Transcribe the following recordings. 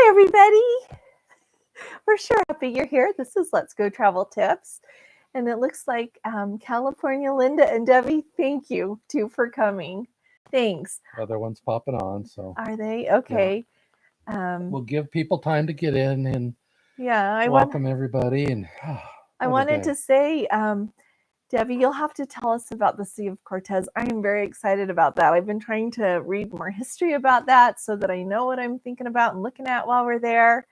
everybody. We're sure happy you're here. This is Let's Go Travel Tips. And it looks like California Linda and Debbie, thank you, too, for coming. Thanks. Other ones popping on. So are they? Okay. Yeah. We'll give people time to get in and I welcome everybody. And I wanted to say, Debbie, you'll have to tell us about the Sea of Cortez. I am very excited about that. I've been trying to read more history about that so that I know what I'm thinking about and looking at while we're there.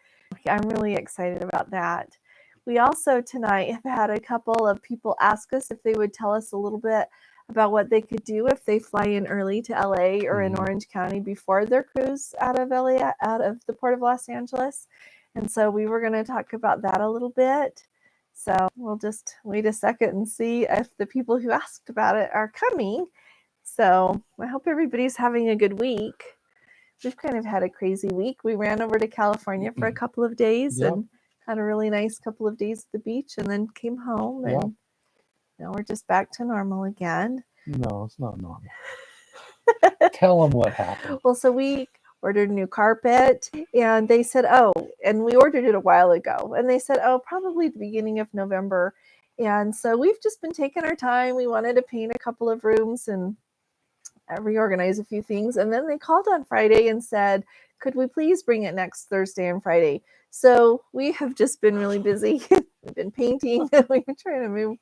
I'm really excited about that. We also tonight have had a couple of people ask us if they would tell us a little bit about what they could do if they fly in early to LA or in Orange County before their cruise out of LA, out of the Port of Los Angeles. And so we were going to talk about that a little bit. So we'll just wait a second and see if the people who asked about it are coming. So I hope everybody's having a good week. We've kind of had a crazy week. We ran over to California for a couple of days and had a really nice couple of days at the beach and then came home. And now we're just back to normal again. No, it's not normal. Tell them what happened. Well, so we ordered a new carpet and they said, and we ordered it a while ago. And they said, probably the beginning of November. And so we've just been taking our time. We wanted to paint a couple of rooms and reorganize a few things. And then they called on Friday and said, could we please bring it next Thursday and Friday? So we have just been really busy. We've been painting. We've been trying to move.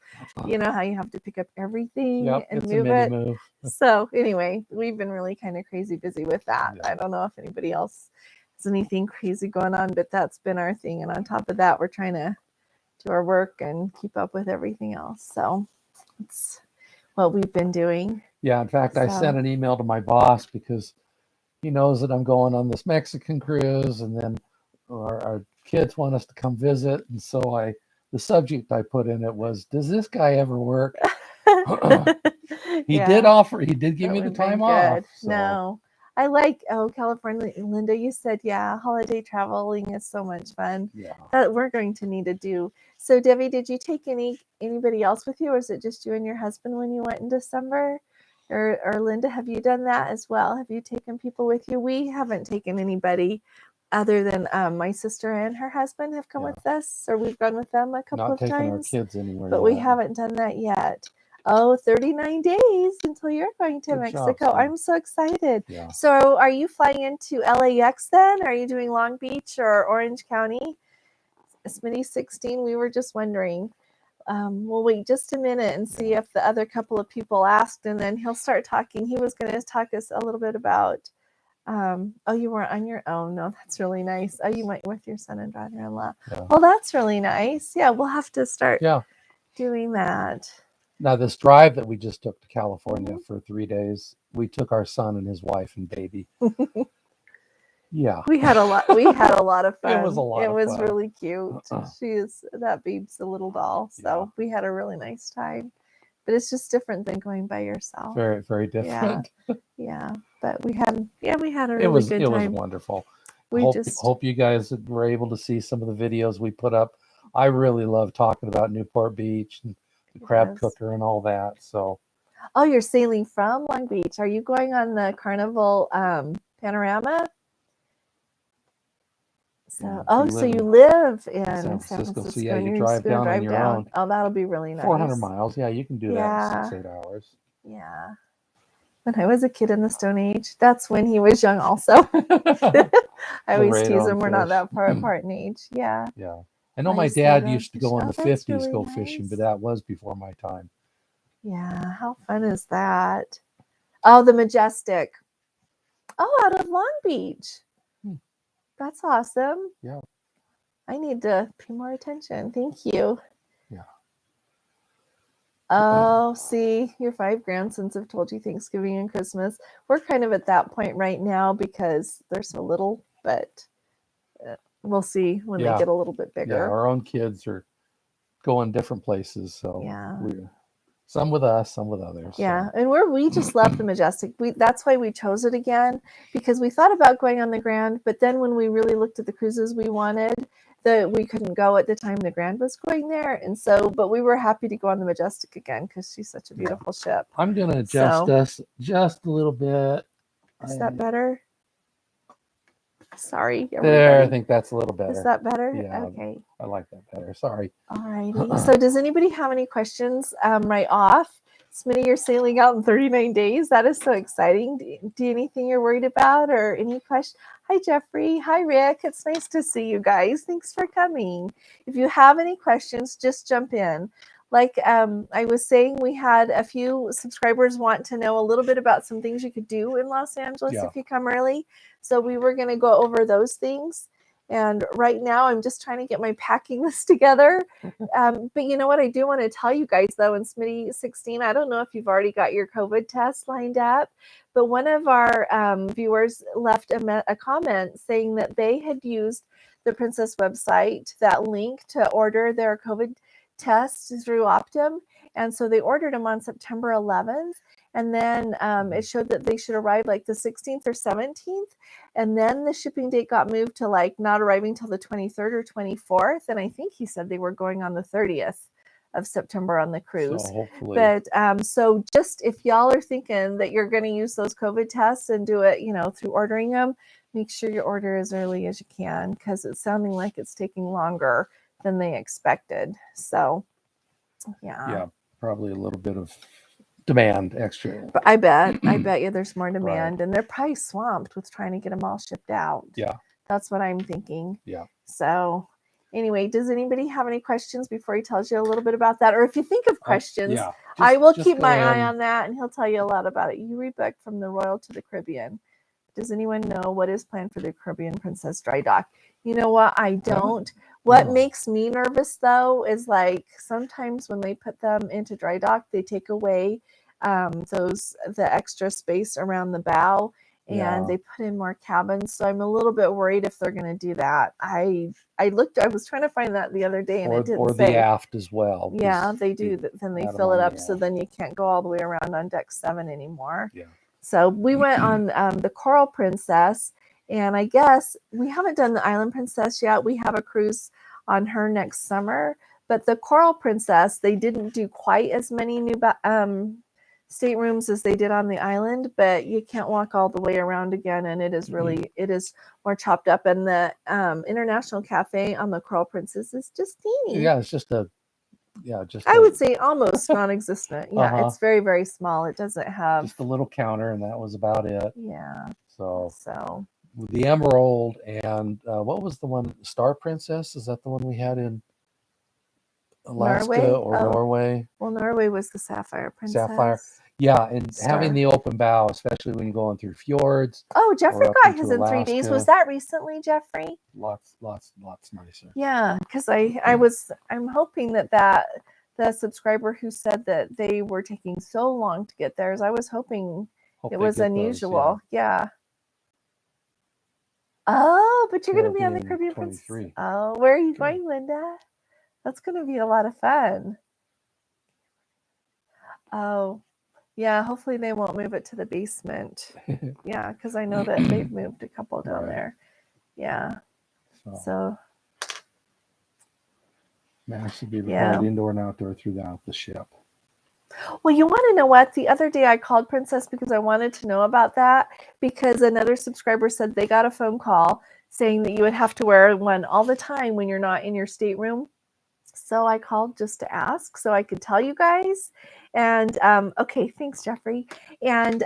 You know how you have to pick up everything and move it. Move. So anyway, we've been really kind of crazy busy with that. Yeah. I don't know if anybody else has anything crazy going on, but that's been our thing. And on top of that, we're trying to do our work and keep up with everything else. So it's what we've been doing. Yeah, in fact, I sent an email to my boss because he knows that I'm going on this Mexican cruise, and then our kids want us to come visit. And so the subject I put in it was, does this guy ever work? He did give me the time off. So. No, I like, California, Linda, you said, holiday traveling is so much fun. Yeah. That we're going to need to do. So Debbie, did you take anybody else with you, or is it just you and your husband when you went in December? Or Linda, have you done that as well? Have you taken people with you? We haven't taken anybody other than my sister and her husband have come with us, or we've gone with them a couple of times. Not taking our kids anywhere but yet. We haven't done that yet. 39 days until you're going to Mexico. I'm so excited. Yeah. So are you flying into LAX then? Are you doing Long Beach or Orange County? Smitty 16, we were just wondering. We'll wait just a minute and see if the other couple of people asked, and then he'll start talking. He was going to talk us a little bit about, you weren't on your own. No, that's really nice. You went with your son and daughter-in-law. Yeah. Well, that's really nice. Yeah, we'll have to start doing that. Now, this drive that we just took to California for 3 days, we took our son and his wife and baby. Yeah, we had a lot of fun. It was a lot. It was really cute. That babe's a little doll, so we had a really nice time. But it's just different than going by yourself. Very, very different. Yeah. But we had a really good time. It was wonderful. Hope you guys were able to see some of the videos we put up. I really love talking about Newport Beach and the crab cooker and all that. So. Oh, you're sailing from Long Beach. Are you going on the Carnival Panorama? So, so you live in San Francisco. So you drive down on your own. Oh, that'll be really nice. 400 miles. Yeah, you can do that in 6-8 hours. Yeah. When I was a kid in the Stone Age, that's when he was young also. I always tease him. We're not that far apart in age. Yeah. Yeah. I know my dad used to go in the 50s go fishing, but that was before my time. Yeah. How fun is that? Oh, the Majestic. Oh, out of Long Beach. That's awesome. Yeah. I need to pay more attention. Thank you. Yeah. Oh, see, your 5 grandsons have told you Thanksgiving and Christmas. We're kind of at that point right now because they're so little, but we'll see when they get a little bit bigger. Yeah, our own kids are going different places. So some with us, some with others. Yeah, and we just love the Majestic. That's why we chose it again, because we thought about going on the Grand, but then when we really looked at the cruises we wanted, we couldn't go at the time the Grand was going there, and so, but we were happy to go on the Majestic again because she's such a beautiful ship. I'm going to adjust us just a little bit. Is that better? Sorry, There, I everybody. think that's a little better. Is that better? Yeah, Okay. I like that better. Sorry. All righty. So does anybody have any questions right off? Smitty, you're sailing out in 39 days. That is so exciting. Do anything you're worried about or any question? Hi, Jeffrey. Hi, Rick. It's nice to see you guys. Thanks for coming. If you have any questions, just jump in. Like I was saying, we had a few subscribers want to know a little bit about some things you could do in Los Angeles if you come early. So we were going to go over those things. And right now, I'm just trying to get my packing list together. But you know what? I do want to tell you guys, though, in Smitty 16, I don't know if you've already got your COVID test lined up, but one of our viewers left a comment saying that they had used the Princess website, that link to order their COVID tests through Optum. And so they ordered them on September 11th. And then it showed that they should arrive like the 16th or 17th. And then the shipping date got moved to like not arriving till the 23rd or 24th. And I think he said they were going on the 30th of September on the cruise. So hopefully. But so just if y'all are thinking that you're going to use those COVID tests and do it, through ordering them, make sure you order as early as you can because it's sounding like it's taking longer than they expected. So, yeah, probably a little bit of demand extra. But I bet you there's more demand, and they're probably swamped with trying to get them all shipped out. Yeah, that's what I'm thinking. Yeah. So anyway, does anybody have any questions before he tells you a little bit about that? Or if you think of questions, I will keep my eye on that, and he'll tell you a lot about it. You rebooked from the Royal to the Caribbean. Does anyone know what is planned for the Caribbean Princess dry dock? You know what? I don't. What makes me nervous, though, is like sometimes when they put them into dry dock, they take away the extra space around the bow, and they put in more cabins. So I'm a little bit worried if they're going to do that. I was trying to find that the other day, and it didn't say. Or the aft as well. Yeah, they do. Then they fill it up, so then you can't go all the way around on deck 7 anymore. Yeah. So we went on the Coral Princess, and I guess we haven't done the Island Princess yet. We have a cruise on her next summer, but the Coral Princess, they didn't do quite as many new staterooms as they did on the island, but you can't walk all the way around again, and it is more chopped up. And the International Cafe on the Coral Princess is just teeny. Yeah, it's just I would say almost non-existent. Yeah, it's very, very small. It doesn't have just a little counter, and that was about it. Yeah. So the Emerald and what was the one? Star Princess? Is that the one we had in Alaska Norway? Well, Norway was the Sapphire Princess. Sapphire. Yeah, and having the open bow, especially when you're going through fjords. Oh, Jeffrey got his in 3 days. Was that recently, Jeffrey? Lots nicer. Yeah, because I'm hoping that the subscriber who said that they were taking so long to get theirs, I was hoping it was unusual. Yeah. Oh, but you're going to be on the Caribbean Princess. Oh, where are you going, Linda? That's going to be a lot of fun. Oh, yeah. Hopefully they won't move it to the basement. Yeah, because I know that they've moved a couple down there. Yeah. So. Max should be both indoor and outdoor throughout the ship. Well, you want to know what? The other day I called Princess because I wanted to know about that, because another subscriber said they got a phone call saying that you would have to wear one all the time when you're not in your stateroom. So I called just to ask so I could tell you guys. And okay, thanks, Jeffrey. And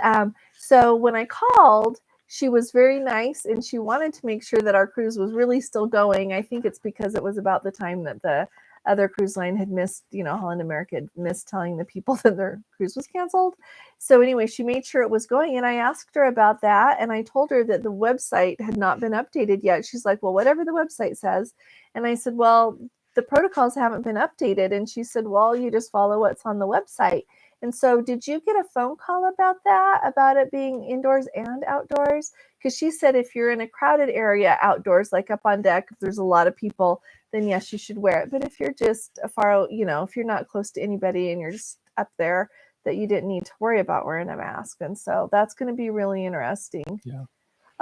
so when I called, she was very nice, and she wanted to make sure that our cruise was really still going. I think it's because it was about the time that the other cruise line had missed, Holland America had missed telling the people that their cruise was canceled. So anyway, she made sure it was going, and I asked her about that, and I told her that the website had not been updated yet. She's like, well, whatever the website says. And I said, well, the protocols haven't been updated. And she said, well, you just follow what's on the website. And so did you get a phone call about that, about it being indoors and outdoors? Because she said if you're in a crowded area outdoors, like up on deck, if there's a lot of people, then yes, you should wear it. But if you're just if you're not close to anybody and you're just up there, that you didn't need to worry about wearing a mask. And so that's going to be really interesting. Yeah.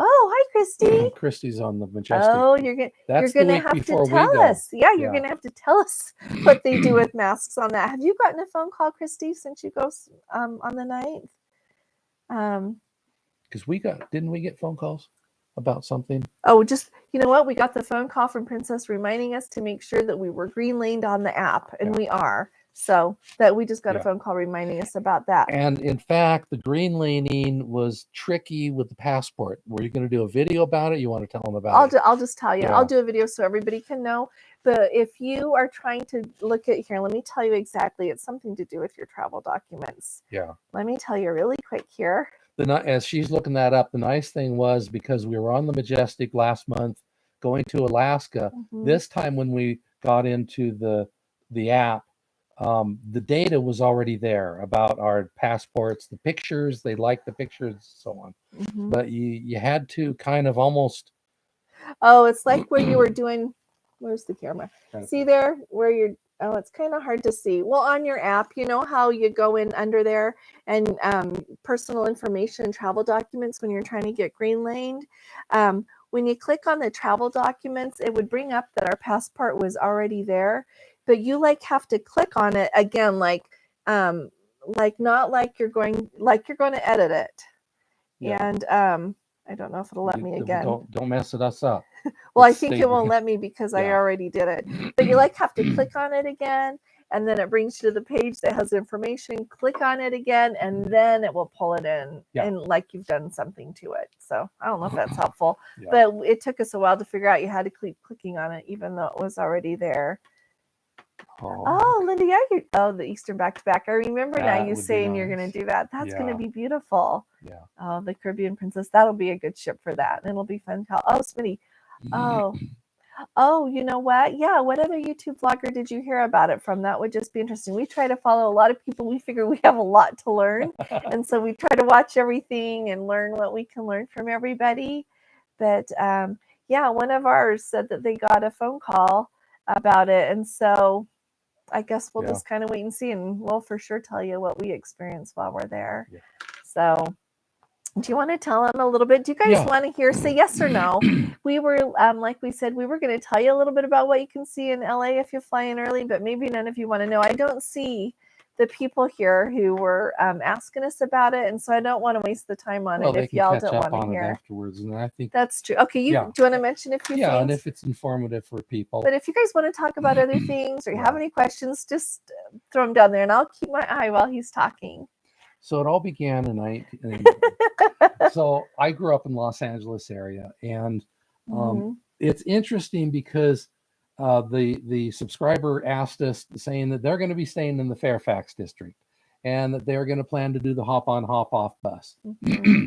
Oh, hi, Christy. Christy's on the Majestic. Oh, you're gonna have to tell us. Yeah, you're gonna have to tell us what they do with masks on that. Have you gotten a phone call, Christy, since you go on the 9th? Because didn't we get phone calls about something? Oh, just, you know what? We got the phone call from Princess reminding us to make sure that we were green laned on the app, and we are. So that we just got a phone call reminding us about that. And in fact, the green laning was tricky with the passport. Were you going to do a video about it? You want to tell them about it? I'll just tell you. I'll do a video so everybody can know. But if you are trying to look at here, let me tell you exactly. It's something to do with your travel documents. Yeah. Let me tell you really quick here. As she's looking that up, the nice thing was, because we were on the Majestic last month going to Alaska, this time when we got into the app, the data was already there about our passports, the pictures, they liked the pictures, and so on. But you had to kind of almost... Oh, it's like where you were doing... Where's the camera? See there where you're... Oh, it's kind of hard to see. Well, on your app, you know how you go in under there and personal information, travel documents, when you're trying to get green laned. When you click on the travel documents, it would bring up that our passport was already there, but you like have to click on it again, like not like you're going to edit it. And I don't know if it'll let me again. Don't mess us up. Well, I think it won't let me because I already did it. But you like have to click on it again, and then it brings you to the page that has information. Click on it again, and then it will pull it in, and like you've done something to it. So I don't know if that's helpful, but it took us a while to figure out you had to keep clicking on it, even though it was already there. Oh, Linda, the Eastern back-to-back. I remember now you saying you're going to do that. That's going to be beautiful. Yeah. Oh, the Caribbean Princess. That'll be a good ship for that. And it'll be fun. Oh, Smitty. Oh, you know what? Yeah. What other YouTube vlogger did you hear about it from? That would just be interesting. We try to follow a lot of people. We figure we have a lot to learn. And so we try to watch everything and learn what we can learn from everybody. But one of ours said that they got a phone call about it. And so I guess we'll just kind of wait and see, and we'll for sure tell you what we experienced while we're there. Yeah. So do you want to tell them a little bit? Do you guys want to hear, say yes or no? We were, like we said, we were going to tell you a little bit about what you can see in LA if you fly in early, but maybe none of you want to know. I don't see the people here who were asking us about it, and so I don't want to waste the time on it if y'all don't want to hear afterwards. And I think that's true. Okay, do you want to mention a few things? Yeah, and if it's informative for people. But if you guys want to talk about other things or you have any questions, just throw them down there, and I'll keep my eye while he's talking. So it all began so I grew up in Los Angeles area, and it's interesting because the subscriber asked us, saying that they're going to be staying in the Fairfax district and that they're going to plan to do the hop on hop off bus.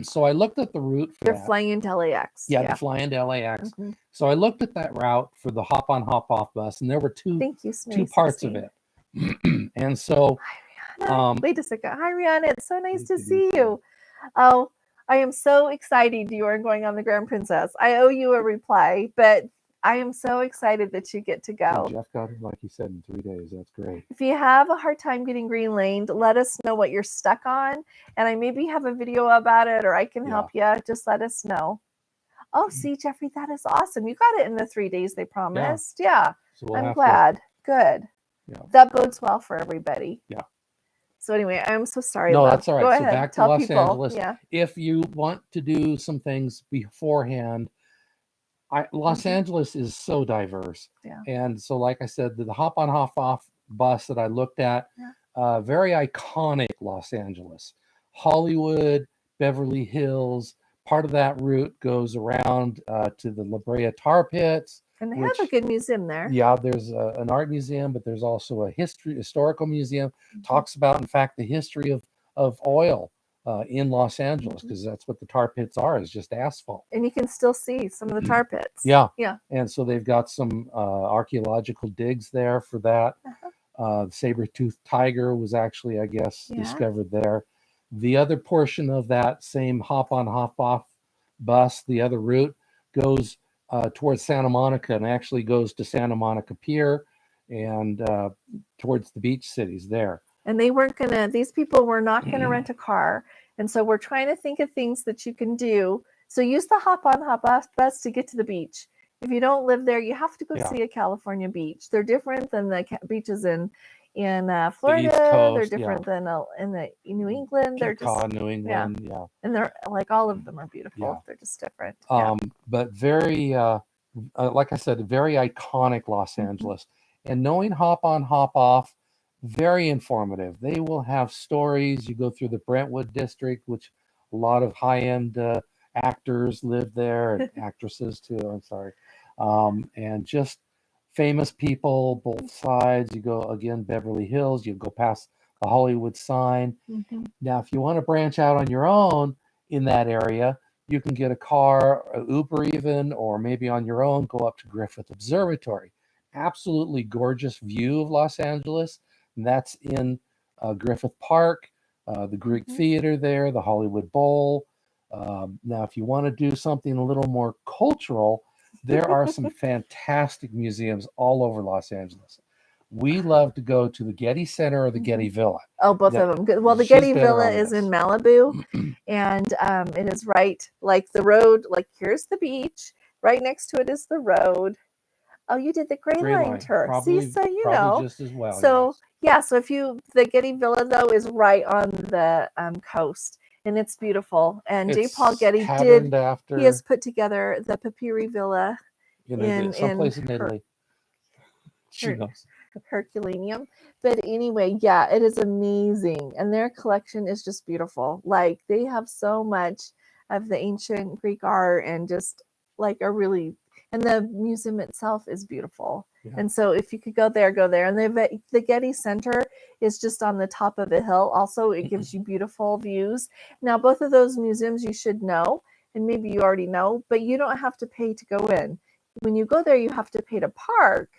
So I looked at the route for They're flying into LAX. Yeah, they're flying to LAX. So I looked at that route for the hop on hop off bus, and there were two parts of it. And so wait a second. Hi, Rihanna. It's so nice to see you. Oh, I am so excited you are going on the Grand Princess. I owe you a reply, but I am so excited that you get to go. Jeff got it, like you said, in 3 days. That's great. If you have a hard time getting green laned, let us know what you're stuck on, and I maybe have a video about it, or I can help you. Just let us know. Oh, see, Jeffrey, that is awesome. You got it in the 3 days they promised. Yeah. So I'm glad. Good. Yeah. That bodes well for everybody. Yeah. So anyway, I'm so sorry. No, that's all right. Go so ahead. Back to Los Angeles. Yeah. If you want to do some things beforehand, Los Angeles is so diverse. Yeah. And so, like I said, the hop on, hop off bus that I looked at, very iconic Los Angeles. Hollywood, Beverly Hills, part of that route goes around to the La Brea tar pits. And they have a good museum there. Yeah, there's an art museum, but there's also a historical museum. Talks about, in fact, the history of oil in Los Angeles, because that's what the tar pits are, is just asphalt. And you can still see some of the tar pits. Yeah. Yeah. And so they've got some archaeological digs there for that. The saber-toothed tiger was actually, I guess, discovered there. The other portion of that same hop on, hop off bus, the other route, goes towards Santa Monica, and actually goes to Santa Monica Pier and towards the beach cities there. And these people were not going to rent a car. And so we're trying to think of things that you can do. So use the hop on, hop off bus to get to the beach. If you don't live there, you have to go see a California beach. They're different than the beaches in in The Florida. East They're Coast, yeah. different than in the New England. They're Cape Cod, just New England, yeah. and they're like all of them are beautiful. Yeah. They're just different. Yeah. But very, like I said, very iconic Los Angeles. And knowing hop on, hop off, very informative. They will have stories. You go through the Brentwood district, which a lot of high-end actors live there, and actresses too. I'm sorry, and just famous people, both sides. You go again, Beverly Hills. You go past the Hollywood sign. Now, if you want to branch out on your own in that area, you can get a car, Uber even, or maybe on your own, go up to Griffith Observatory. Absolutely gorgeous view of Los Angeles. And that's in Griffith Park, the Greek Theater there, the Hollywood Bowl. Now, if you want to do something a little more cultural, there are some fantastic museums all over Los Angeles. We love to go to the Getty Center or the Getty Villa. Oh, both of them. Good. Well, the Getty Villa is in Malibu, and it is right like the road. Like here's the beach. Right next to it is the road. Oh, you did the gray line tour. Probably, see, so you probably know. just as well. So yeah, so if the Getty Villa though is right on the coast, and it's beautiful. And J. Paul Getty he has put together the Papyri Villa in someplace in Italy. She knows. Herculaneum. But anyway, yeah, it is amazing. And their collection is just beautiful. Like they have so much of the ancient Greek art and just like and the museum itself is beautiful. Yeah. And so if you could go there. And the Getty Center is just on the top of a hill. Also, it gives you beautiful views. Now, both of those museums you should know, and maybe you already know, but you don't have to pay to go in. When you go there, you have to pay to park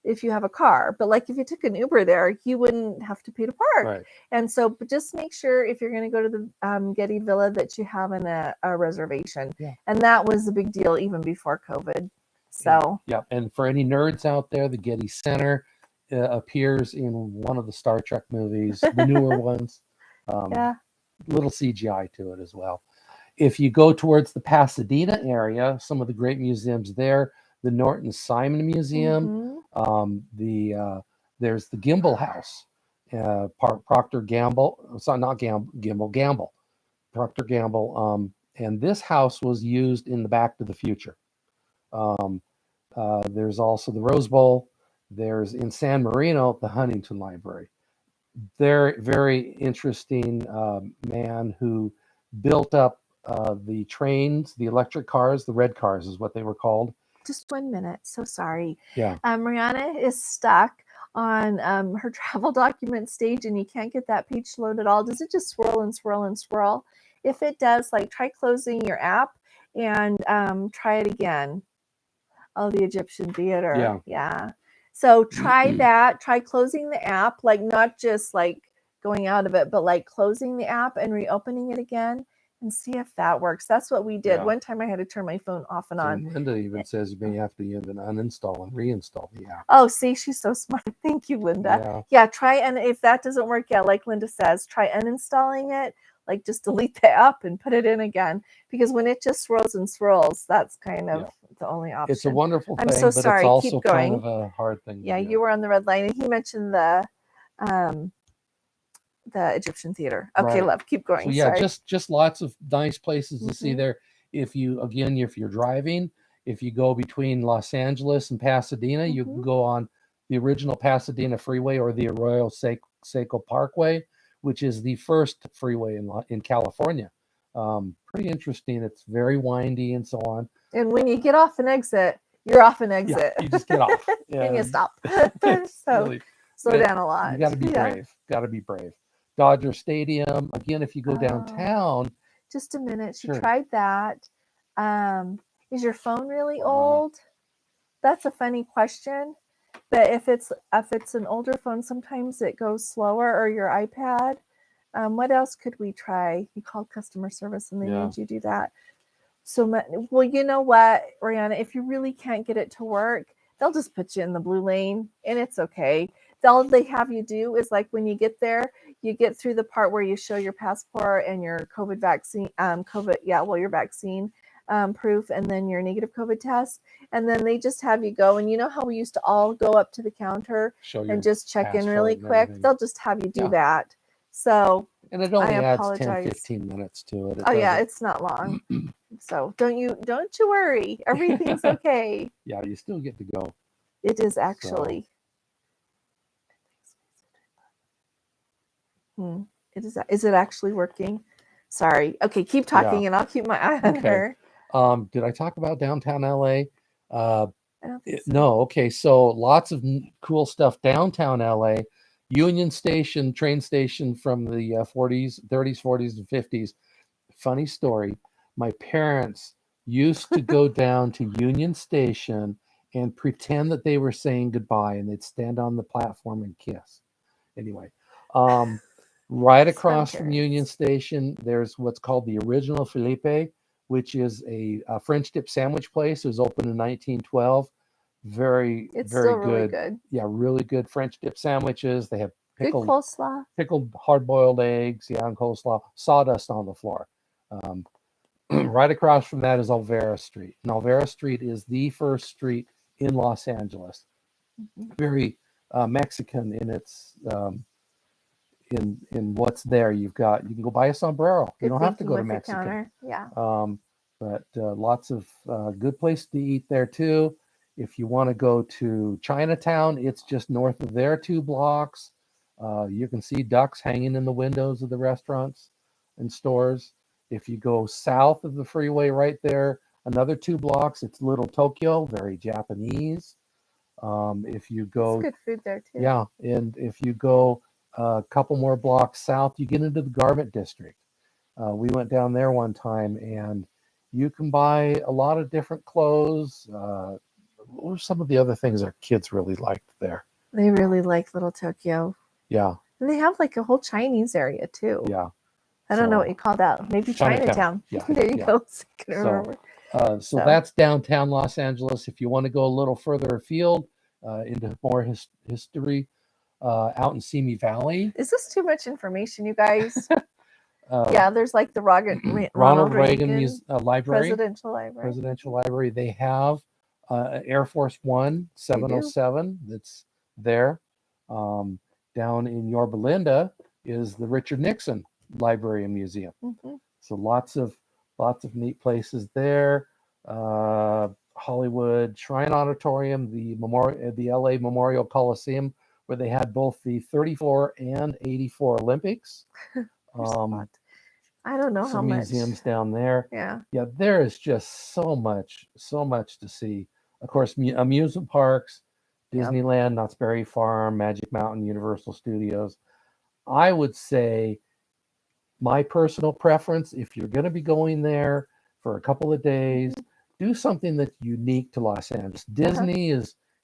if you have a car. But like if you took an Uber there, you wouldn't have to pay to park. Right. And so but just make sure if you're going to go to the Getty Villa that you have a reservation. Yeah. And that was a big deal even before COVID. So yeah. And for any nerds out there, the Getty Center appears in one of the Star Trek movies, the newer ones. Little CGI to it as well. If you go towards the Pasadena area, some of the great museums there, the Norton Simon Museum, there's the Gimbel House, Procter Gamble, sorry, not Gamble, Procter Gamble, and this house was used in the Back to the Future. There's also the Rose Bowl. There's in San Marino, the Huntington Library. They're very interesting man who built up the trains, the electric cars, the red cars is what they were called. Just 1 minute. So sorry. Yeah. Mariana is stuck on her travel document stage and you can't get that page to load at all. Does it just swirl and swirl and swirl? If it does, like try closing your app and try it again. Oh, the Egyptian Theater. Yeah. Yeah. So try that. Try closing the app, like not just like going out of it, but like closing the app and reopening it again. And see if that works. That's what we did. Yeah. One time I had to turn my phone off and on. Linda even says you may have to even uninstall and reinstall the app. Oh, see, she's so smart. Thank you, Linda. Yeah, try, and if that doesn't work, like Linda says, try uninstalling it. Like just delete the app and put it in again. Because when it just swirls and swirls, that's kind of the only option. It's a wonderful thing, I'm so sorry. It's also Keep going. kind of a hard thing. Yeah, you were on the red line, and he mentioned the Egyptian Theater. Okay, right. Love, keep going. So yeah, just lots of nice places to see there. If you're driving, if you go between Los Angeles and Pasadena, you can go on the original Pasadena Freeway or the Arroyo Seco Parkway, which is the first freeway in California. Pretty interesting. It's very windy and so on. And when you get off an exit, you're off an exit. Yeah, you just get off. And you stop. So really, slow down a lot. You got to be brave. Got to be brave. Dodger Stadium. Again, if you go downtown. Just a minute. She tried that. Is your phone really old? That's a funny question. But if it's an older phone, sometimes it goes slower, or your iPad. What else could we try? You called customer service and they made you do that. So, well, you know what, Rihanna, if you really can't get it to work, they'll just put you in the blue lane and it's okay. All they have you do is like when you get there, you get through the part where you show your passport and your COVID vaccine, your vaccine proof and then your negative COVID test. And then they just have you go. And you know how we used to all go up to the counter and just check in really quick? They'll just have you do that. So, and it only adds apologize. 10-15 minutes to it. Oh yeah, it's not long. So don't you worry. Everything's okay. Yeah, you still get to go. It is actually. Is it actually working? Sorry. Okay, keep talking and I'll keep my eye on her. Did I talk about downtown LA? I don't think so. No. Okay, so lots of cool stuff downtown LA. Union Station, train station from the 30s, 40s, and 50s. Funny story. My parents used to go down to Union Station and pretend that they were saying goodbye, and they'd stand on the platform and kiss. Anyway, right across from Union Station, there's what's called the Original Felipe, which is a French dip sandwich place. It was opened in 1912. Very still really good. Yeah, really good French dip sandwiches. They have pickled coleslaw, pickled hard-boiled eggs, and coleslaw, sawdust on the floor. Right across from that is Olvera Street. And Olvera Street is the first street in Los Angeles. Very Mexican in its in what's there. You can go buy a sombrero. You don't have to go to Mexican. Yeah. But lots of good place to eat there too. If you want to go to Chinatown, it's just north of there, 2 blocks. You can see ducks hanging in the windows of the restaurants and stores. If you go south of the freeway right there, another 2 blocks, it's Little Tokyo, very Japanese. If you go... It's good food there too. Yeah, and if you go a couple more blocks south, you get into the garment district. We went down there one time, and you can buy a lot of different clothes. What were some of the other things our kids really liked there? They really like Little Tokyo. Yeah. And they have like a whole Chinese area too. Yeah. I don't know what you call that. Maybe Chinatown. Yeah. There you go. Remember. So that's downtown Los Angeles. If you want to go a little further afield into more history, out in Simi Valley. Is this too much information, you guys? Yeah, there's like the Ronald Reagan Library. Presidential Library. They have Air Force One 707 that's there. Down in Yorba Linda is the Richard Nixon Library and Museum. So lots of neat places there. Hollywood Shrine Auditorium, the LA Memorial Coliseum, where they had both the 34 and 84 Olympics. I don't know how much. Museums down there. Yeah, there is just so much to see. Of course, amusement parks, Disneyland, Knott's Berry Farm, Magic Mountain, Universal Studios. I would say my personal preference, if you're going to be going there for a couple of days, do something that's unique to Los Angeles. Disney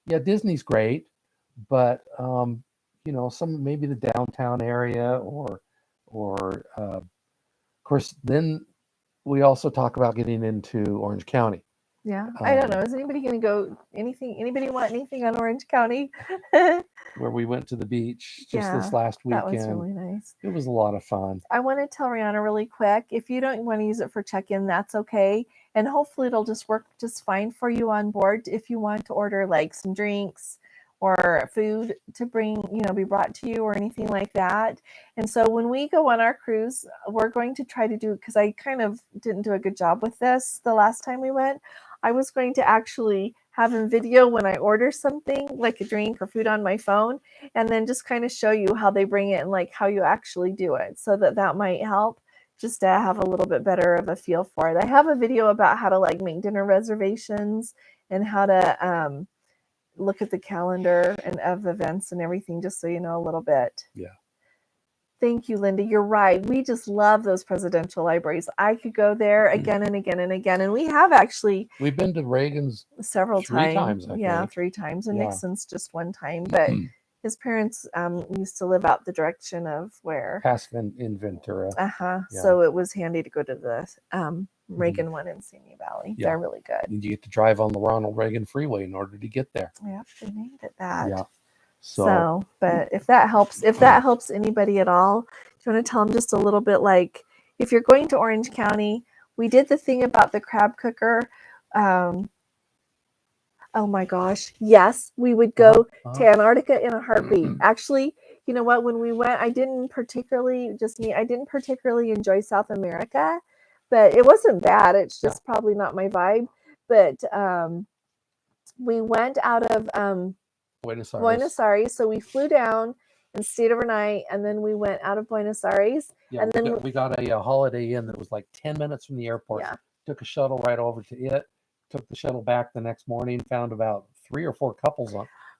Disney's great, but maybe the downtown area or of course, then we also talk about getting into Orange County. Yeah, I don't know. Is anybody going to go anybody want anything on Orange County? Where we went to the beach this last weekend. That was really nice. It was a lot of fun. I want to tell Rihanna really quick, if you don't want to use it for check-in, that's okay. And hopefully it'll just work just fine for you on board if you want to order like some drinks or food to be brought to you or anything like that. And so when we go on our cruise, we're going to try to do, because I kind of didn't do a good job with this the last time we went, I was going to actually have a video when I order something like a drink or food on my phone, and then just kind of show you how they bring it and like how you actually do it, so that might help just to have a little bit better of a feel for it. I have a video about how to like make dinner reservations and how to look at the calendar and of events and everything, just so you know a little bit. Yeah. Thank you, Linda. You're right. We just love those presidential libraries. I could go there again and again and again. And we have actually. We've been to Reagan's several times. I think. 3 times. And Nixon's just 1 time. But his parents used to live out the direction of where? Past in Ventura. Yeah. So it was handy to go to the Reagan one in Simi Valley. Yeah. They're really good. You get to drive on the Ronald Reagan Freeway in order to get there. Yeah, they named it that. Yeah. So, but if that helps anybody at all, do you want to tell them just a little bit, like if you're going to Orange County, we did the thing about the crab cooker. Um, oh my gosh. Yes, we would go to Antarctica in a heartbeat. Actually, you know what? When we went, I didn't particularly enjoy South America, but it wasn't bad. It's just probably not my vibe. But we went out of Buenos Aires. So we flew down and stayed overnight, and then we went out of Buenos Aires. Yeah, and then we got a Holiday Inn that was like 10 minutes from the airport. Yeah. Took a shuttle right over to it. Took the shuttle back the next morning. Found about 3 or 4 couples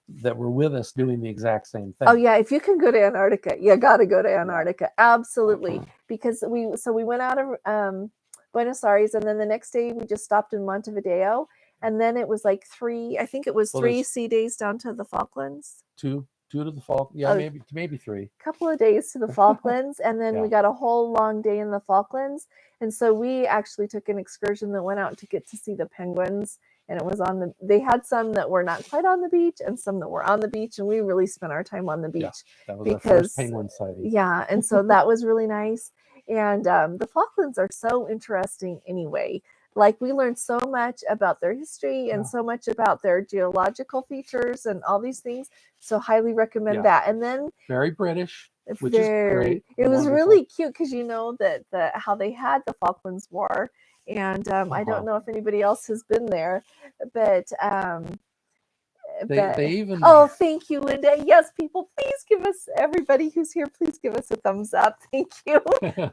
that were with us doing the exact same thing. Oh yeah, if you can go to Antarctica, you got to go to Antarctica. Absolutely, because we went out of Buenos Aires, and then the next day we just stopped in Montevideo, and then it was like 3. I think it was 3 sea days down to the Falklands. Two to the Falklands. Yeah, maybe 3. Couple of days to the Falklands, and then we got a whole long day in the Falklands. And so we actually took an excursion that went out to get to see the penguins. And it was they had some that were not quite on the beach and some that were on the beach. And we really spent our time on the beach. That was our first penguin sighting. Yeah. And so that was really nice. And the Falklands are so interesting anyway. Like, we learned so much about their history and so much about their geological features and all these things. So highly recommend that. And then very British, which is great. It was really cute because you know that how they had the Falklands War. And I don't know if anybody else has been there, but they even. Oh, thank you, Linda. Yes, people, please give us, everybody who's here, please give us a thumbs up. Thank you.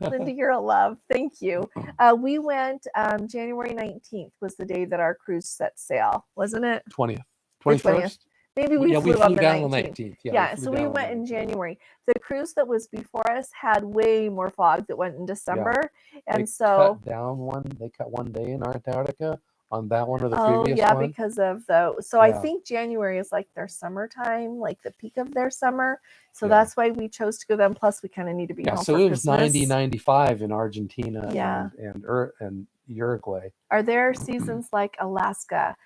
Linda, you're a love. Thank you. We went January 19th was the day that our cruise set sail, wasn't it? 20th. 21st? Maybe we flew down on the 19th. Yeah, so we went in January. The cruise that was before us had way more fog that went in December. And they cut one day in Antarctica on that one or the previous one. Because of I think January is like their summertime, like the peak of their summer. So that's why we chose to go then. Plus, we kind of need to be home so for it was Christmas. 90-95 in Argentina and Uruguay. Are there seasons like Alaska?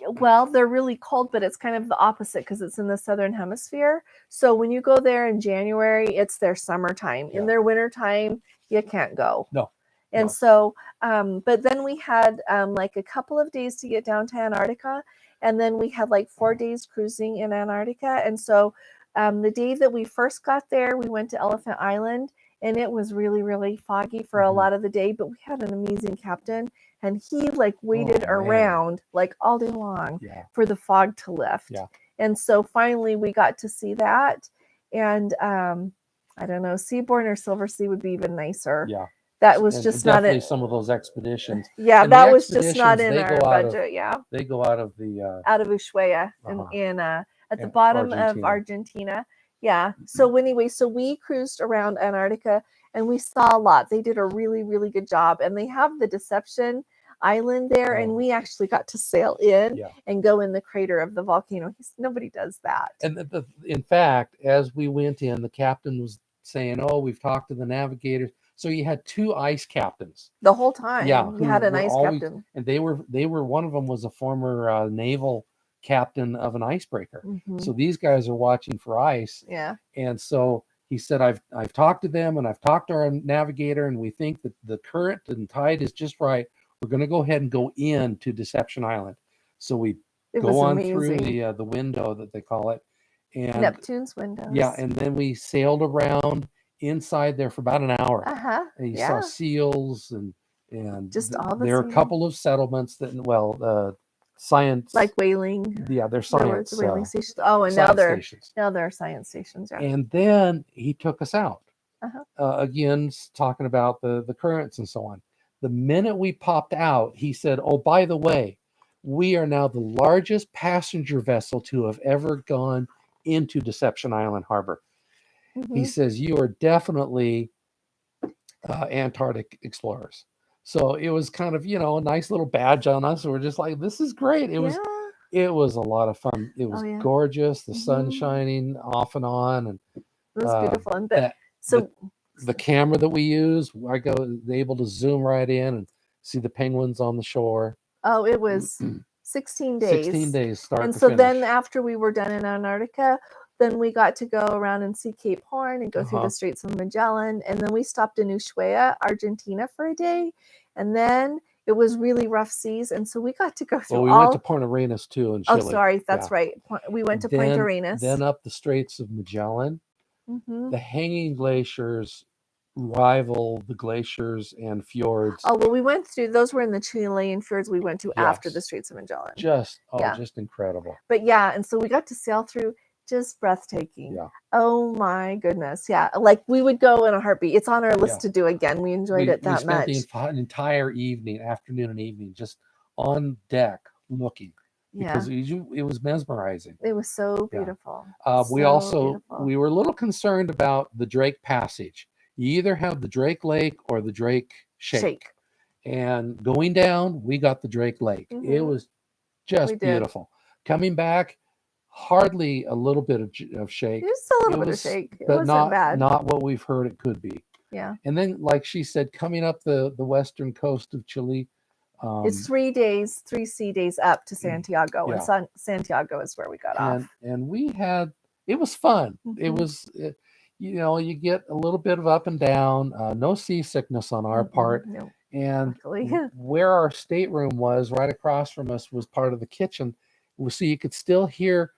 Well, they're really cold, but it's kind of the opposite because it's in the southern hemisphere. So when you go there in January, it's their summertime. In their wintertime, you can't go. No. And so, but then we had like a couple of days to get down to Antarctica. And then we had like 4 days cruising in Antarctica. And so the day that we first got there, we went to Elephant Island. And it was really, really foggy for a lot of the day. But we had an amazing captain. And he like waited around like all day long for the fog to lift. Yeah. And so finally we got to see that. And I don't know, Seabourn or Silver Sea would be even nicer. Yeah. That was just not it. Some of those expeditions. Yeah, that was just not in our budget. They go out of the out of Ushuaia in at the bottom of Argentina. Yeah. So anyway, so we cruised around Antarctica and we saw a lot. They did a really, really good job. And they have the Deception Island there, and we actually got to sail in and go in the crater of the volcano. Nobody does that. And in fact, as we went in, the captain was saying, "Oh, we've talked to the navigators." So you had 2 ice captains the whole time. Yeah, you had an ice captain, and they were one of them was a former naval captain of an icebreaker. So these guys are watching for ice. Yeah, and so he said, "I've talked to them, and I've talked to our navigator, and we think that the current and tide is just right. We're going to go ahead and go into Deception Island." So we go on through the window that they call it, and Neptune's window. Yeah, and then we sailed around inside there for about an hour. And you saw seals and just all the. There are a couple of settlements that science like whaling. Yeah, they're science whaling stations. Oh, and now they're science stations. Yeah. And then he took us out again, talking about the currents and so on. The minute we popped out, he said, "Oh, by the way, we are now the largest passenger vessel to have ever gone into Deception Island Harbor." He says, "You are definitely Antarctic explorers." So it was kind of, a nice little badge on us. We're just like, this is great. It was a lot of fun. It was gorgeous. The sun shining off and on. And it was beautiful. And the camera that we use, able to zoom right in and see the penguins on the shore. Oh, it was 16 days. 16 days start and to so finish. Then after we were done in Antarctica, then we got to go around and see Cape Horn and go through the Straits of Magellan. And then we stopped in Ushuaia, Argentina for a day. And then it was really rough seas. And so we got to go through went to Punta Arenas too in Chile. Oh, sorry. That's right. We went to Punta Arenas. Then up the Straits of Magellan. The hanging glaciers rival the glaciers and fjords. Oh, well, we went through, those were in the Chilean fjords we went to after the Straits of Magellan. Just incredible. But yeah, and so we got to sail through, just breathtaking. Yeah. Oh my goodness. Yeah. Like we would go in a heartbeat. It's on our list to do again. We enjoyed it that much. We spent the entire evening, afternoon and evening, just on deck looking. Because it was mesmerizing. It was so beautiful. We were a little concerned about the Drake Passage. You either have the Drake Lake or the Drake Shake. And going down, we got the Drake Lake. It was just beautiful. Coming back, hardly a little bit of shake. Just a little bit of shake. It wasn't bad. Not what we've heard it could be. Yeah. And then, like she said, coming up the western coast of Chile. It's 3 days, 3 sea days up to Santiago. And Santiago is where we got off. And it was fun. It was, you get a little bit of up and down, no seasickness on our part. No. And where our stateroom was, right across from us, was part of the kitchen. So you could still hear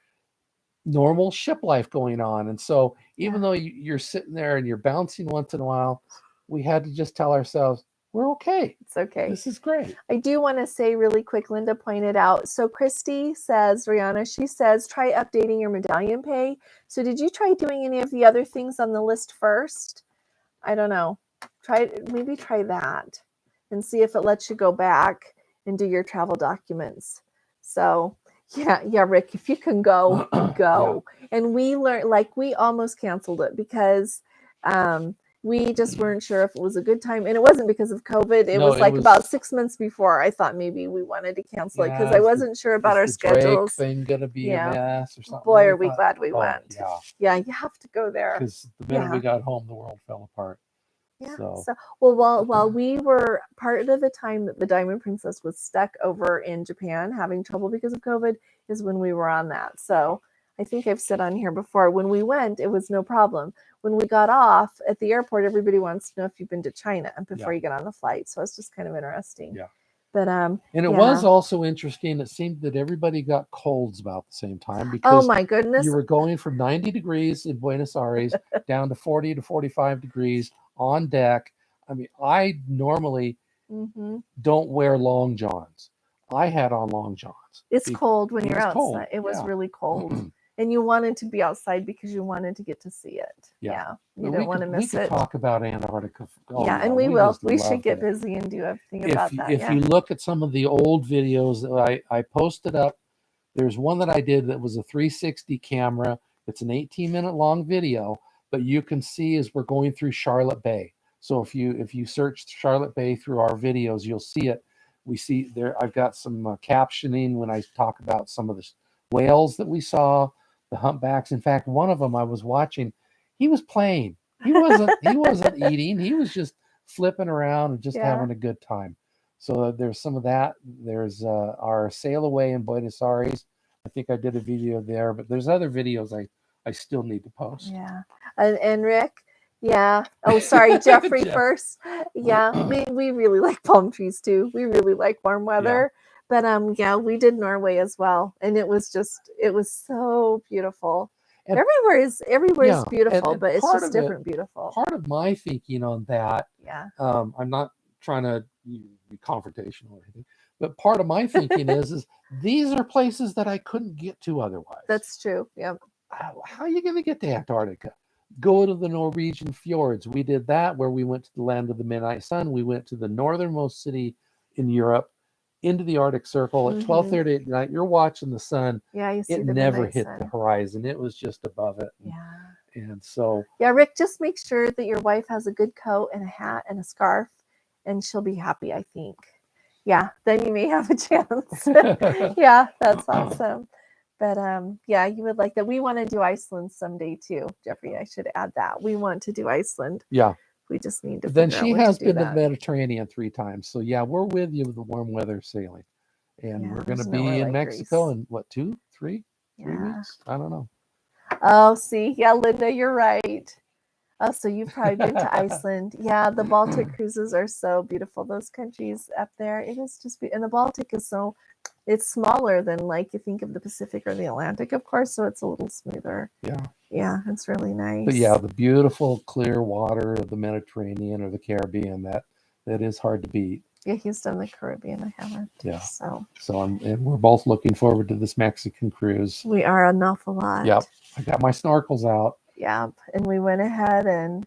normal ship life going on. And so even though you're sitting there and you're bouncing once in a while, we had to just tell ourselves, we're okay. It's okay. This is great. I do want to say really quick, Linda pointed out. So Christy says, Rihanna, she says, try updating your medallion pay. So did you try doing any of the other things on the list first? I don't know. Maybe try that and see if it lets you go back and do your travel documents. So yeah, Rick, if you can go, go. And we learned, like, we almost canceled it because we just weren't sure if it was a good time. And it wasn't because of COVID. It was about 6 months before I thought maybe we wanted to cancel it because I wasn't sure about our schedules. Drake thing gonna be a mess or something? Boy, are we glad we went. Yeah, you have to go there. Because the minute we got home, the world fell apart. Yeah. So while we were part of the time that the Diamond Princess was stuck over in Japan having trouble because of COVID is when we were on that. So I think I've said on here before, when we went, it was no problem. When we got off at the airport, everybody wants to know if you've been to China before you get on the flight. So it's just kind of interesting. Yeah. But and it was also interesting. It seemed that everybody got colds about the same time because oh my goodness, you were going from 90 degrees in Buenos Aires down to 40 to 45 degrees on deck. I mean, I normally don't wear long johns. I had on long johns. It's cold when you're outside. It was really cold. And you wanted to be outside because you wanted to get to see it. Yeah. You don't want to miss it. We could talk about Antarctica. And we will. We should get busy and do everything about that. If you look at some of the old videos that I posted up, there's one that I did that was a 360 camera. It's an 18-minute long video, but you can see as we're going through Charlotte Bay. So if you search Charlotte Bay through our videos, you'll see it. We see there. I've got some captioning when I talk about some of the whales that we saw. The humpbacks. In fact, one of them I was watching, he was playing. He wasn't eating. He was just flipping around and just having a good time. So there's some of that. There's our sail away in Buenos Aires. I think I did a video there, but there's other videos I still need to post. Yeah. And Rick, oh, sorry, Jeffrey first. Yeah, we really like palm trees too. We really like warm weather. But we did Norway as well, and it was so beautiful. And everywhere is beautiful, but it's just different beautiful. Part of my thinking on that, I'm not trying to be confrontational or anything, but part of my thinking is these are places that I couldn't get to otherwise. That's true. Yeah. How are you going to get to Antarctica? Go to the Norwegian fjords. We did that where we went to the land of the midnight sun. We went to the northernmost city in Europe, into the Arctic Circle at 12:30 at night. You're watching the sun. Yeah, you see it never hit the horizon. It was just above it. And so Rick, just make sure that your wife has a good coat and a hat and a scarf, and she'll be happy, I think. Yeah, then you may have a chance. Yeah, that's awesome. But you would like that. We want to do Iceland someday too, Jeffrey. I should add that. We want to do Iceland. Yeah. We just need to. Then she has been to the Mediterranean 3 times. So we're with you with the warm weather sailing. And we're going to be in Mexico in what, 2, 3 weeks? I don't know. Oh, see, yeah, Linda, you're right. Oh, so you've probably been to Iceland. Yeah, the Baltic cruises are so beautiful. Those countries up there, it is just, and the Baltic is so, it's smaller than like you think of the Pacific or the Atlantic, of course, so it's a little smoother. Yeah. Yeah, it's really nice. But yeah, the beautiful clear water of the Mediterranean or the Caribbean, that is hard to beat. Yeah, he's done the Caribbean. I haven't. Yeah. So and we're both looking forward to this Mexican cruise. we are an awful lot. Yep. I got my snorkels out. Yep. And we went ahead and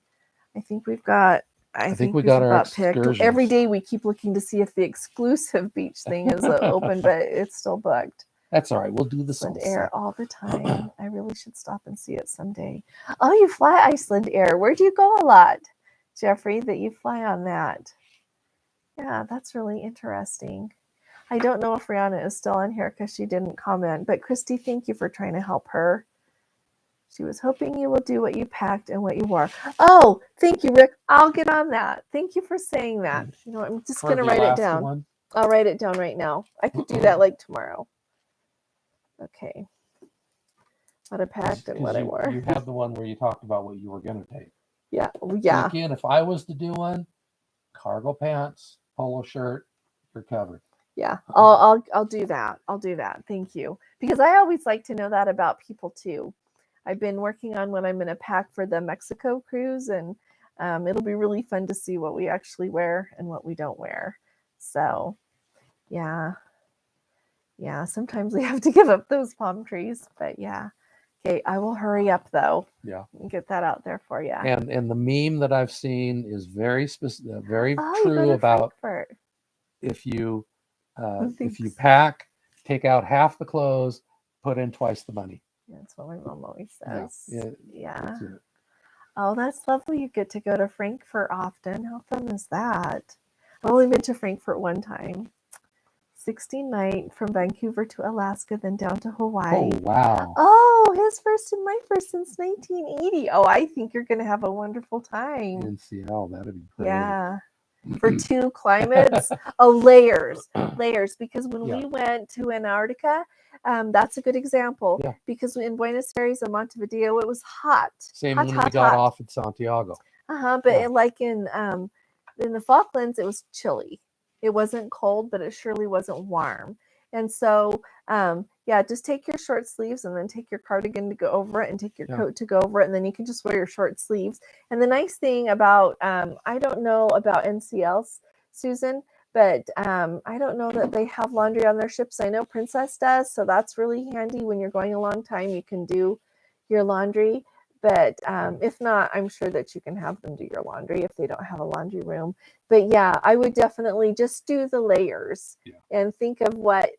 I think we've got, I think we we've got our about picked. excursions. Every day we keep looking to see if the exclusive beach thing is open, but it's still booked. That's all right. We'll do this Iceland Air all the time. I really should stop and see it someday. Oh, you fly Iceland Air. Where do you go a lot, Jeffrey, that you fly on that? Yeah, that's really interesting. I don't know if Rihanna is still on here because she didn't comment. But Christy, thank you for trying to help her. She was hoping you will do what you packed and what you wore. Oh, thank you, Rick. I'll get on that. Thank you for saying that. You know, I'm just going to write it down. One? I'll write it down right now. I could do that like tomorrow. Okay. What I packed and what I wore. You had the one where you talked about what you were going to take. Yeah. Yeah. So again, if I was to do one, cargo pants, polo shirt, you're covered. Yeah, I'll do that. I'll do that. Thank you. Because I always like to know that about people too. I've been working on what I'm going to pack for the Mexico cruise, and it'll be really fun to see what we actually wear and what we don't wear. So, yeah. Yeah, sometimes we have to give up those palm trees, but yeah. Okay, I will hurry up though. Yeah. And get that out there for you. And the meme that I've seen is very specific, very Oh, true about Frankfurt. if you pack, take out half the clothes, put in twice the money. That's what my mom always says. Yeah. Oh, that's lovely. You get to go to Frankfurt often. How fun is that? I've only been to Frankfurt one time. 16 night from Vancouver to Alaska, then down to Hawaii. Oh, wow. Oh, his first and my first since 1980. Oh, I think you're going to have a wonderful time. In Seattle, that'd be great. Yeah. For 2 climates. Oh, layers. Because when we went to Antarctica, that's a good example. Yeah. Because in Buenos Aires and Montevideo, it was hot. Same when we got off at Santiago. But like in the Falklands, it was chilly. It wasn't cold, but it surely wasn't warm. And so, just take your short sleeves and then take your cardigan to go over it and take your coat to go over it. And then you can just wear your short sleeves. And the nice thing about, I don't know about NCLs, Susan, but I don't know that they have laundry on their ships. I know Princess does. So that's really handy when you're going a long time. You can do your laundry. But if not, I'm sure that you can have them do your laundry if they don't have a laundry room. But yeah, I would definitely just do the layers and think of what,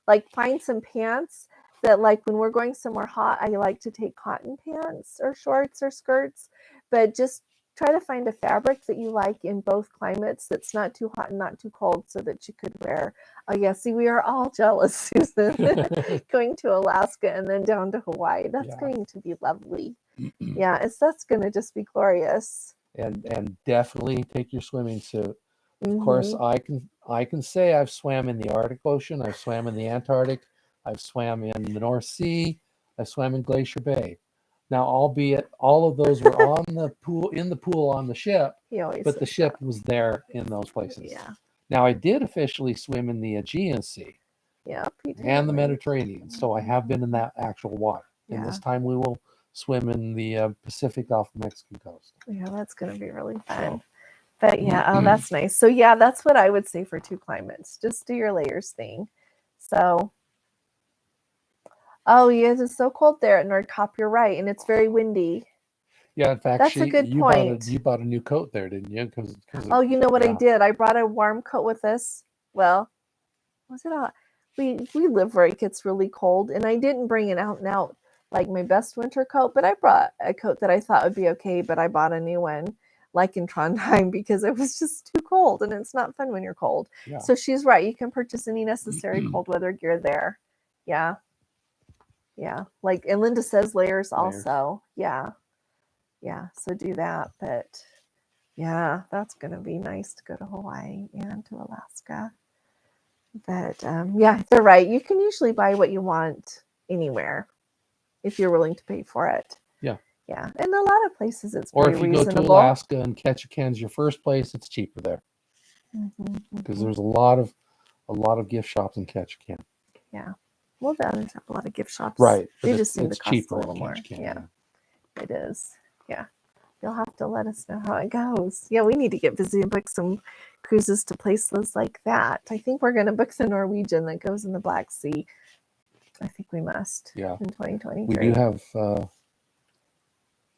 like find some pants that like when we're going somewhere hot, I like to take cotton pants or shorts or skirts, but just try to find a fabric that you like in both climates that's not too hot and not too cold so that you could wear. Oh yeah, see, we are all jealous, Susan, going to Alaska and then down to Hawaii. That's going to be lovely. Yeah, that's going to just be glorious. And definitely take your swimming suit. Of course, I can say I've swam in the Arctic Ocean, I've swam in the Antarctic, I've swam in the North Sea, I swam in Glacier Bay. Now, albeit all of those were on the pool, in the pool on the ship, but the ship was there in those places. Yeah. Now, I did officially swim in the Aegean Sea and the Mediterranean, so I have been in that actual water. And this time we will swim in the Pacific off the Mexican coast. Yeah, that's going to be really fun. But yeah, that's nice. So yeah, that's what I would say for 2 climates. Just do your layers thing. So... Oh, yes, it's so cold there at Nordkap. You're right, and it's very windy. Yeah, in fact, that's a good point. You bought a new coat there, didn't you? Oh, you know what I did? I brought a warm coat with us. Well, was it all? We live where it gets really cold, and I didn't bring it out and out like my best winter coat, but I brought a coat that I thought would be okay. But I bought a new one, like in Trondheim, because it was just too cold, and it's not fun when you're cold. Yeah. So she's right. You can purchase any necessary cold weather gear there. Yeah. Yeah, like, and Linda says layers also. Yeah. So do that. But yeah, that's going to be nice to go to Hawaii and to Alaska. But yeah, they're right. You can usually buy what you want anywhere. if you're willing to pay for it. Yeah. Yeah, and a lot of places it's Or pretty if you go to reasonable. Alaska and Ketchikan's your first place, it's cheaper there because there's a lot of gift shops in Ketchikan. Yeah. Well, the others have a lot of gift shops. Right. They just seem to it's cost a cheaper little in more. Ketchikan. Yeah, it is. Yeah. You'll have to let us know how it goes. Yeah, we need to get busy and book some cruises to places like that. I think we're going to book the Norwegian that goes in the Black Sea. I think we must. Yeah. In 2023. We do have.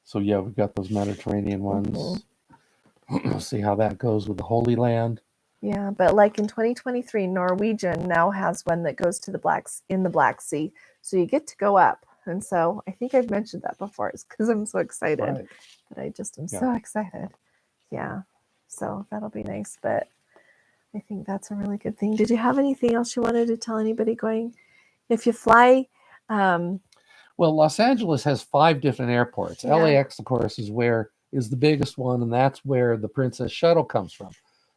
So yeah, we've got those Mediterranean ones. We'll see how that goes with the Holy Land. Yeah, but like in 2023, Norwegian now has one that goes to the Black Sea, so you get to go up. And so I think I've mentioned that before. It's because I'm so excited. Right. But I just am so excited. Yeah, so that'll be nice. But I think that's a really good thing. Did you have anything else you wanted to tell anybody going? If you fly, well, Los Angeles has 5 different airports. Yeah. LAX, of course, is the biggest one, and that's where the Princess Shuttle comes from.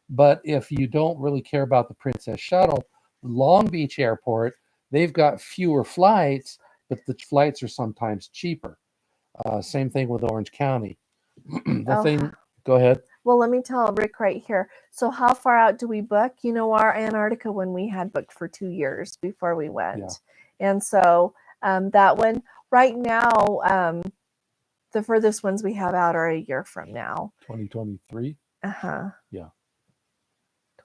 But if you don't really care about the Princess Shuttle, Long Beach Airport, they've got fewer flights, but the flights are sometimes cheaper. Same thing with Orange County. Go ahead. Well, let me tell Rick right here. So how far out do we book? You know, our Antarctica one we had booked for 2 years before we went. Yeah. And so that one right now, the furthest ones we have out are a year from now. 2023? Uh-huh. Yeah.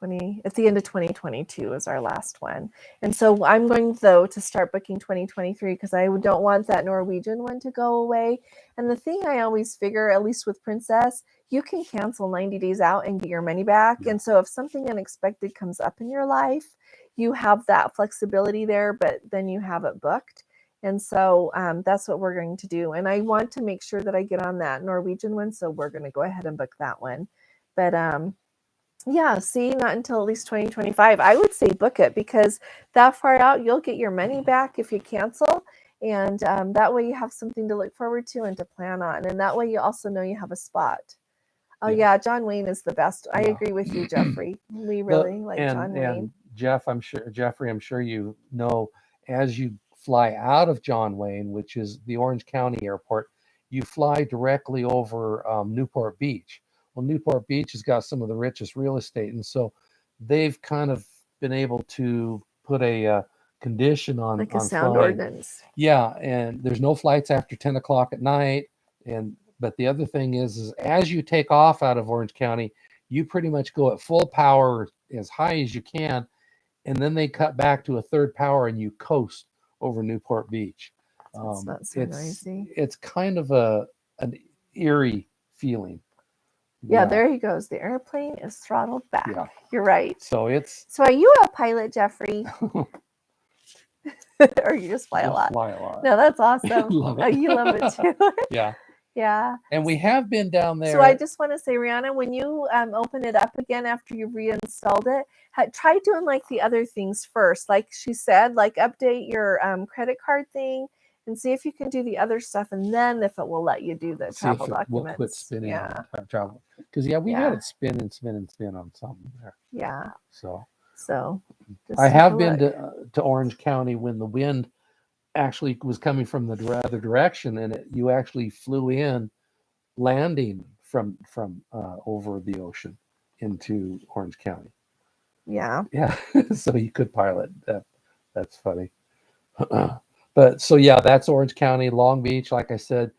At the end of 2022 is our last one. And so I'm going, though, to start booking 2023 because I don't want that Norwegian one to go away. And the thing I always figure, at least with Princess, you can cancel 90 days out and get your money back. Yeah. And so if something unexpected comes up in your life, you have that flexibility there, but then you have it booked. And so that's what we're going to do. And I want to make sure that I get on that Norwegian one. So we're going to go ahead and book that one. But yeah, see, not until at least 2025. I would say book it because that far out, you'll get your money back if you cancel. And that way you have something to look forward to and to plan on. And that way you also know you have a spot. Oh, yeah, John Wayne is the best. I agree with you, Jeffrey. We really like John Wayne. And Jeffrey, I'm sure you know, as you fly out of John Wayne, which is the Orange County Airport, you fly directly over Newport Beach. Well, Newport Beach has got some of the richest real estate, and so they've kind of been able to put a condition on like a sound flying. ordinance. Yeah, and there's no flights after 10 o'clock at night. But the other thing is as you take off out of Orange County, you pretty much go at full power as high as you can, and then they cut back to a third power and you coast over Newport Beach. It's not so noisy. It's kind of an eerie feeling. Yeah, there he goes. The airplane is throttled back. Yeah. You're right. So are you a pilot, Jeffrey? Or you just fly a lot? Fly a lot. No, that's awesome. Love it. Oh, you love it too. Yeah. Yeah. And we have been down there. So I just want to say, Rihanna, when you open it up again after you've reinstalled it, try doing like the other things first. Like she said, like update your credit card thing and see if you can do the other stuff. And then if it will let you do the travel documents. We'll quit spinning on travel. Because, we had it spin and spin and spin on something there. Yeah. So just I have been to Orange County when the wind actually was coming from the other direction, and you actually flew in, landing from over the ocean into Orange County. Yeah. Yeah. So you could pilot that. That's funny. But so that's Orange County. Long Beach, like I said,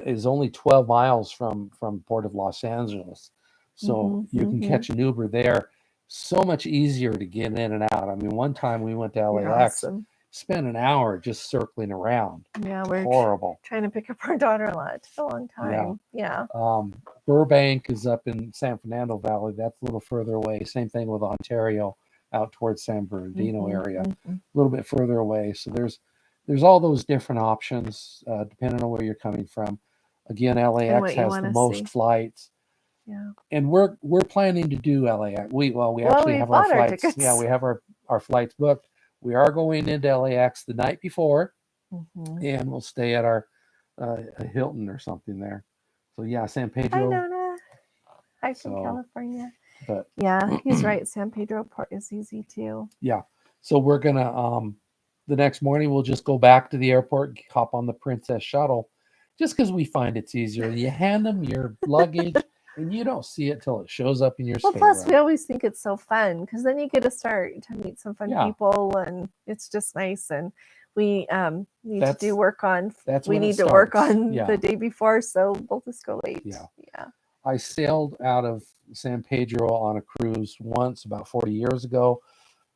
is only 12 miles from Port of Los Angeles. So you can catch an Uber there. So much easier to get in and out. I mean, one time we went to LAX, spent an hour just circling around. Yeah, we're horrible. Trying to pick up our daughter-in-law. It took a long time. Yeah. Burbank is up in San Fernando Valley. That's a little further away. Same thing with Ontario, out towards San Bernardino area, a little bit further away. So there's all those different options depending on where you're coming from. Again, LAX has the most flights. Yeah. And we're planning to do LAX. We actually have our flights. Yeah, we have our flights booked. We are going into LAX the night before, and we'll stay at our Hilton or something there. So San Pedro. Hi, Nona. Hi from California. But he's right. San Pedro Port is easy too. Yeah. So we're gonna the next morning we'll just go back to the airport, hop on the Princess shuttle, just because we find it's easier. You hand them your luggage, and you don't see it till it shows up in your Well, plus we stateroom. always think it's so fun because then you get to start to meet some fun Yeah. people, and it's just nice. And we need to That's- do work on. That's We when it need to work starts. on Yeah. the day before, so we'll just go late. Yeah. Yeah. I sailed out of San Pedro on a cruise once about 40 years ago.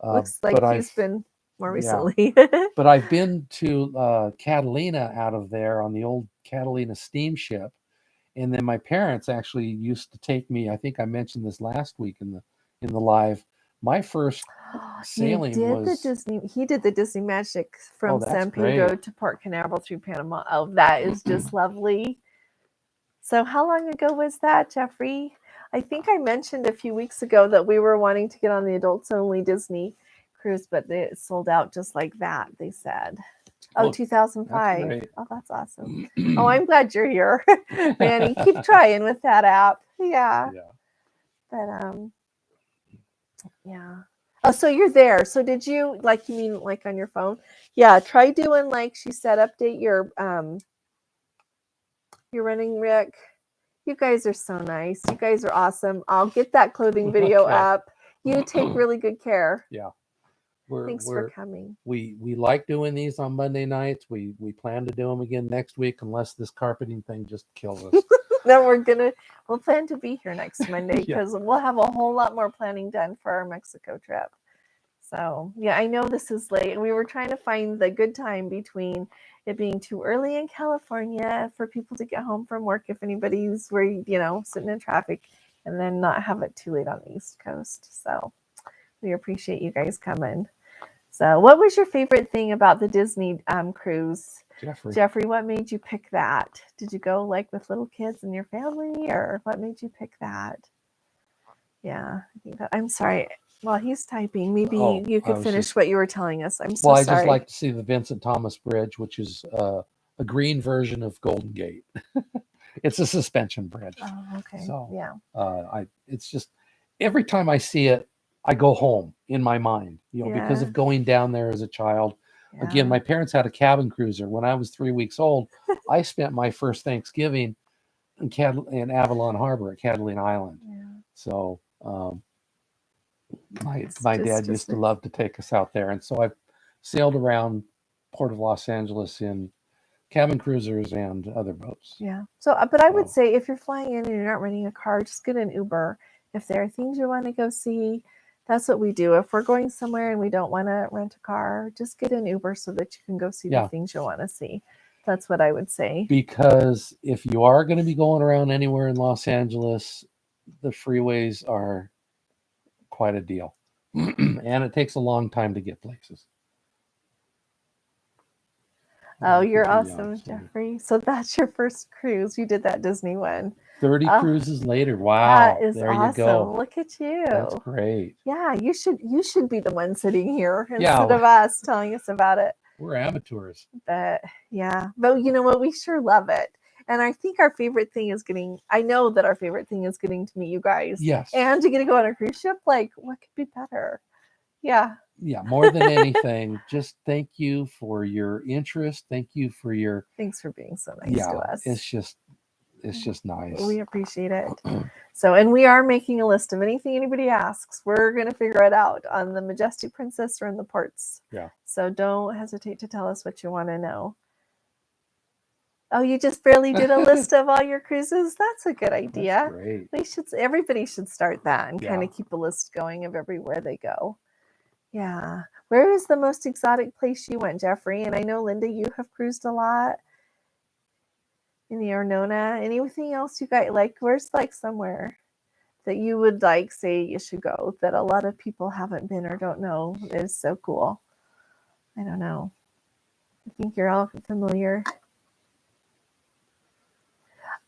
Looks but like I've- he's been more yeah. recently. But I've been to Catalina out of there on the old Catalina steamship. And then my parents actually used to take me. I think I mentioned this last week in the live. My first sailing was He did the Disney Magic from that's San Pedro great. to Port Canaveral through Panama. Oh, that is just lovely. So how long ago was that, Jeffrey? I think I mentioned a few weeks ago that we were wanting to get on the adults only Disney cruise, but it sold out just like that, they said. Oh, Well, 2005. great. Oh, that's awesome. Oh, I'm glad you're here, Manny. Keep trying with that app. Yeah. Yeah. But yeah. Oh, so you're there. So did you you mean like on your phone? Yeah, try doing like she said, update your running Rick. You guys are so nice. You guys are awesome. I'll get that clothing video Okay. up. You take really good care. Yeah. Thanks for coming. We like doing these on Monday nights. We plan to do them again next week unless this carpeting thing just kills us. No, we'll plan to be here next Monday because we'll have a whole lot more planning done for our Mexico trip. So yeah, I know this is late. We were trying to find the good time between it being too early in California for people to get home from work if anybody's worried, sitting in traffic, and then not have it too late on the East Coast. So we appreciate you guys coming. So what was your favorite thing about the Disney cruise? Jeffrey, what made you pick that? Did you go with little kids and your family, or what made you pick that? Yeah, I think I'm sorry. While he's typing, maybe you could finish what you were telling us. I'm so sorry. Well, I just like to see the Vincent Thomas Bridge, which is a green version of Golden Gate. It's a suspension bridge. Oh, okay. So yeah. It's just every time I see it, I go home in my mind, because of going down there as a child. Yeah. Again, my parents had a cabin cruiser. When I was 3 weeks old, I spent my first Thanksgiving in Avalon Harbor at Catalina Island. Yeah. So my dad used to love to take us out there. And so I've sailed around Port of Los Angeles in cabin cruisers and other boats. Yeah. So, but I would say if you're flying in and you're not renting a car, just get an Uber. If there are things you want to go see, that's what we do. If we're going somewhere and we don't want to rent a car, just get an Uber so that you can go see the things you want to see. That's what I would say. Because if you are going to be going around anywhere in Los Angeles, the freeways are quite a deal. And it takes a long time to get places. Oh, you're awesome, Jeffrey. So that's your first cruise. You did that Disney one. 30 cruises later. Wow. That is there awesome. You go. Look at you. That's great. Yeah, you should be the one sitting here instead of us telling us about it. We're amateurs. But you know what? We sure love it. And I think our favorite thing is I know that our favorite thing is getting to meet you guys. Yes. And to get to go on a cruise ship. What could be better? Yeah. Yeah. More than anything, just thank you for your interest. Thank you for your. Thanks for being so nice to us. It's just nice. We appreciate it. So, and we are making a list of anything anybody asks. We're going to figure it out on the Majestic Princess or in the ports. Yeah. So don't hesitate to tell us what you want to know. Oh, you just barely did a list of all your cruises? That's a good idea. That's great. Everybody should start that and kind of keep a list going of everywhere they go. Yeah. Where is the most exotic place you went, Jeffrey? And I know, Linda, you have cruised a lot. In the Arnona. Anything else you got? Where's somewhere that you would say you should go that a lot of people haven't been or don't know is so cool? I don't know. I think you're all familiar.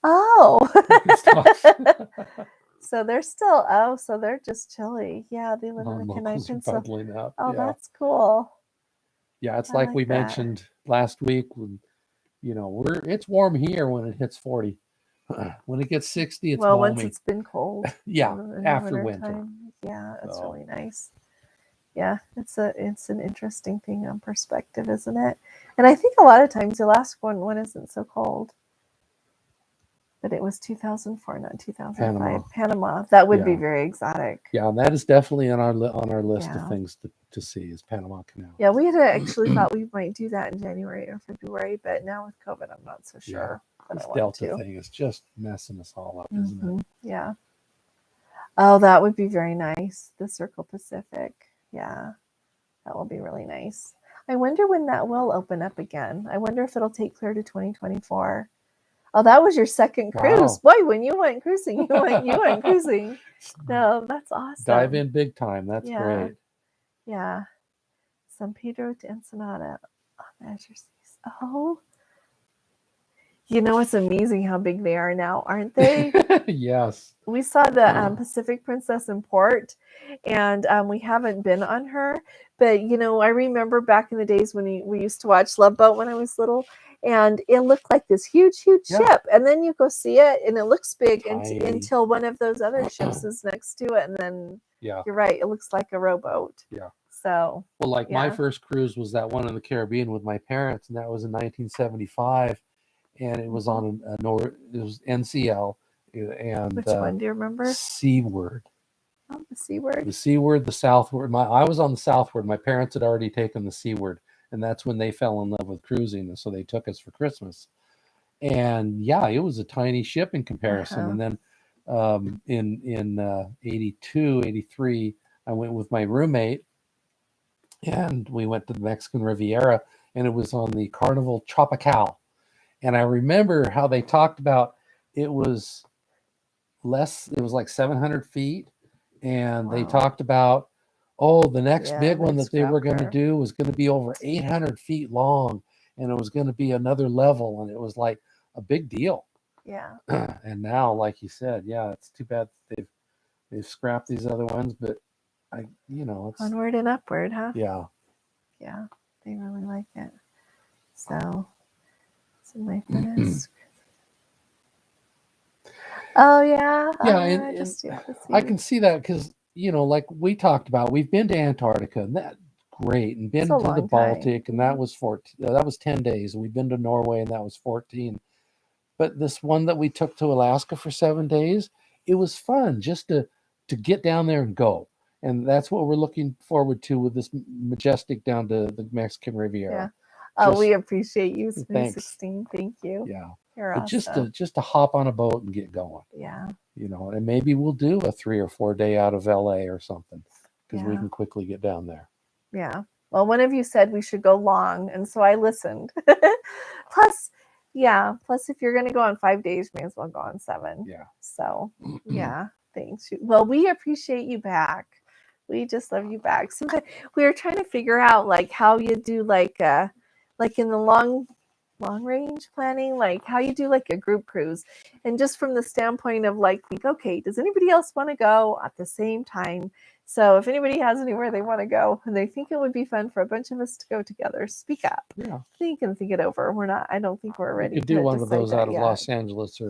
Oh. So they're still, so they're just chilly. Yeah, they live in the Kenai Peninsula. Oh, that's cool. Yeah, it's like we mentioned last week when it's warm here when it hits 40. When it gets 60, it's balmy. Once it's been cold. After winter. Yeah, that's really nice. Yeah, it's an interesting thing on perspective, isn't it? And I think a lot of times the last one isn't so cold. But it was 2004, not 2005. Panama. That would be very exotic. Yeah, and that is definitely on our list of things to see is Panama Canal. Yeah, we had actually thought we might do that in January or February, but now with COVID, I'm not so sure. Yeah, this Delta thing is just messing us all up, isn't it? Yeah. Oh, that would be very nice. The Circle Pacific. Yeah, that will be really nice. I wonder when that will open up again. I wonder if it'll take clear to 2024. Oh, that was your second cruise. Boy, when you went cruising, you went cruising. No, that's awesome. Dive in big time. That's great. Yeah. San Pedro to Ensenada. Oh. You know, it's amazing how big they are now, aren't they? Yes. We saw the Pacific Princess in port, and we haven't been on her. But, you know, I remember back in the days when we used to watch Love Boat when I was little, and it looked like this huge ship. And then you go see it, and it looks big until one of those other ships is next to it. And then you're right, it looks like a rowboat. Yeah. So, well, like my first cruise was that one in the Caribbean with my parents, and that was in 1975. And it was on it was NCL. And which one do you remember? Seaward. Oh, the Seaward. The Seaward, the Southward. I was on the Southward. My parents had already taken the Seaward, and that's when they fell in love with cruising, and so they took us for Christmas. And yeah, it was a tiny ship in comparison. And then in 82, 83, I went with my roommate, and we went to the Mexican Riviera, and it was on the Carnival Tropical. And I remember how they talked about it was like 700 feet. And they talked about, the next big one that they were going to do was going to be over 800 feet long. And it was going to be another level. And it was like a big deal. Yeah. And now, like you said, it's too bad they've scrapped these other ones. But it's onward and upward, huh? Yeah. Yeah. They really like it. So. My fitness. Oh yeah. And I can see that because like we talked about, we've been to Antarctica, and that's great, and been to the Baltic, and that was 10 days, and we've been to Norway, and that was 14. But this one that we took to Alaska for 7 days, it was fun just to get down there and go, and that's what we're looking forward to with this Majestic down to the Mexican Riviera. Yeah. We appreciate you, Smooth 16. Thank you. Yeah. You're but awesome. just to hop on a boat and get going. Yeah. And maybe we'll do a 3 or 4 day out of LA or something, because we can quickly get down there. Yeah. Well, one of you said we should go long, and so I listened. Plus, if you're going to go on 5 days, may as well go on 7. Yeah. So, thanks. Well, we appreciate you back. We just love you back. Sometimes we were trying to figure out like how you do like in the long range planning, like how you do like a group cruise, and just from the standpoint of like, think, okay, does anybody else want to go at the same time? So if anybody has anywhere they want to go and they think it would be fun for a bunch of us to go together, speak up. Yeah. You can think it over. I don't think we're ready to do one of those out of Los Angeles,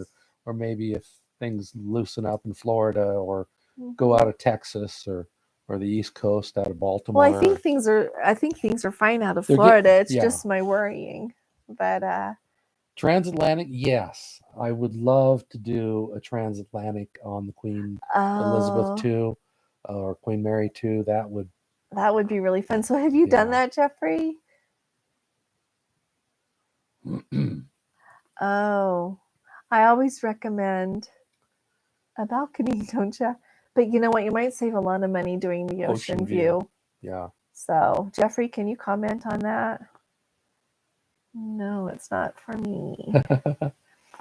or maybe if things loosen up in Florida, or go out of Texas, or the East Coast out of Baltimore. Well, I think things are fine out of Florida. It's just my worrying. But transatlantic, yes, I would love to do a transatlantic on the Queen Elizabeth II or Queen Mary II. That would be really fun. So have you done that, Jeffrey? Oh, I always recommend a balcony, don't you? But you know what? You might save a lot of money doing the ocean view. Yeah. So, Jeffrey, can you comment on that? No, it's not for me.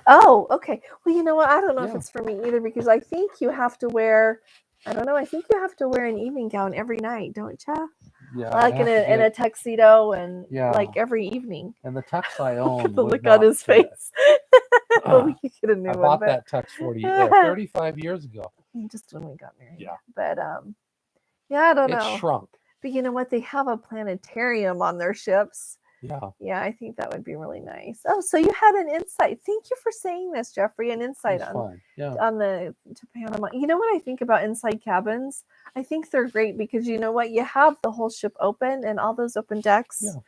Oh, okay. Well, you know what? I don't know if it's for me either, because I think you have to wear, I think you have to wear an evening gown every night, don't you? Yeah. Like in a tuxedo and like every evening. And the tux I own. The look on his face. Well, we could get a new one. I bought that tux 35 years ago. Just when we got married. Yeah. But I don't know. It shrunk. But you know what? They have a planetarium on their ships. Yeah, I think that would be really nice. Oh, so you had an insight. Thank you for saying this, Jeffrey. An insight It's on fun. Yeah. on the to Panama. You know what I think about inside cabins? I think they're great because you know what? You have the whole ship open and all those open decks. Yeah.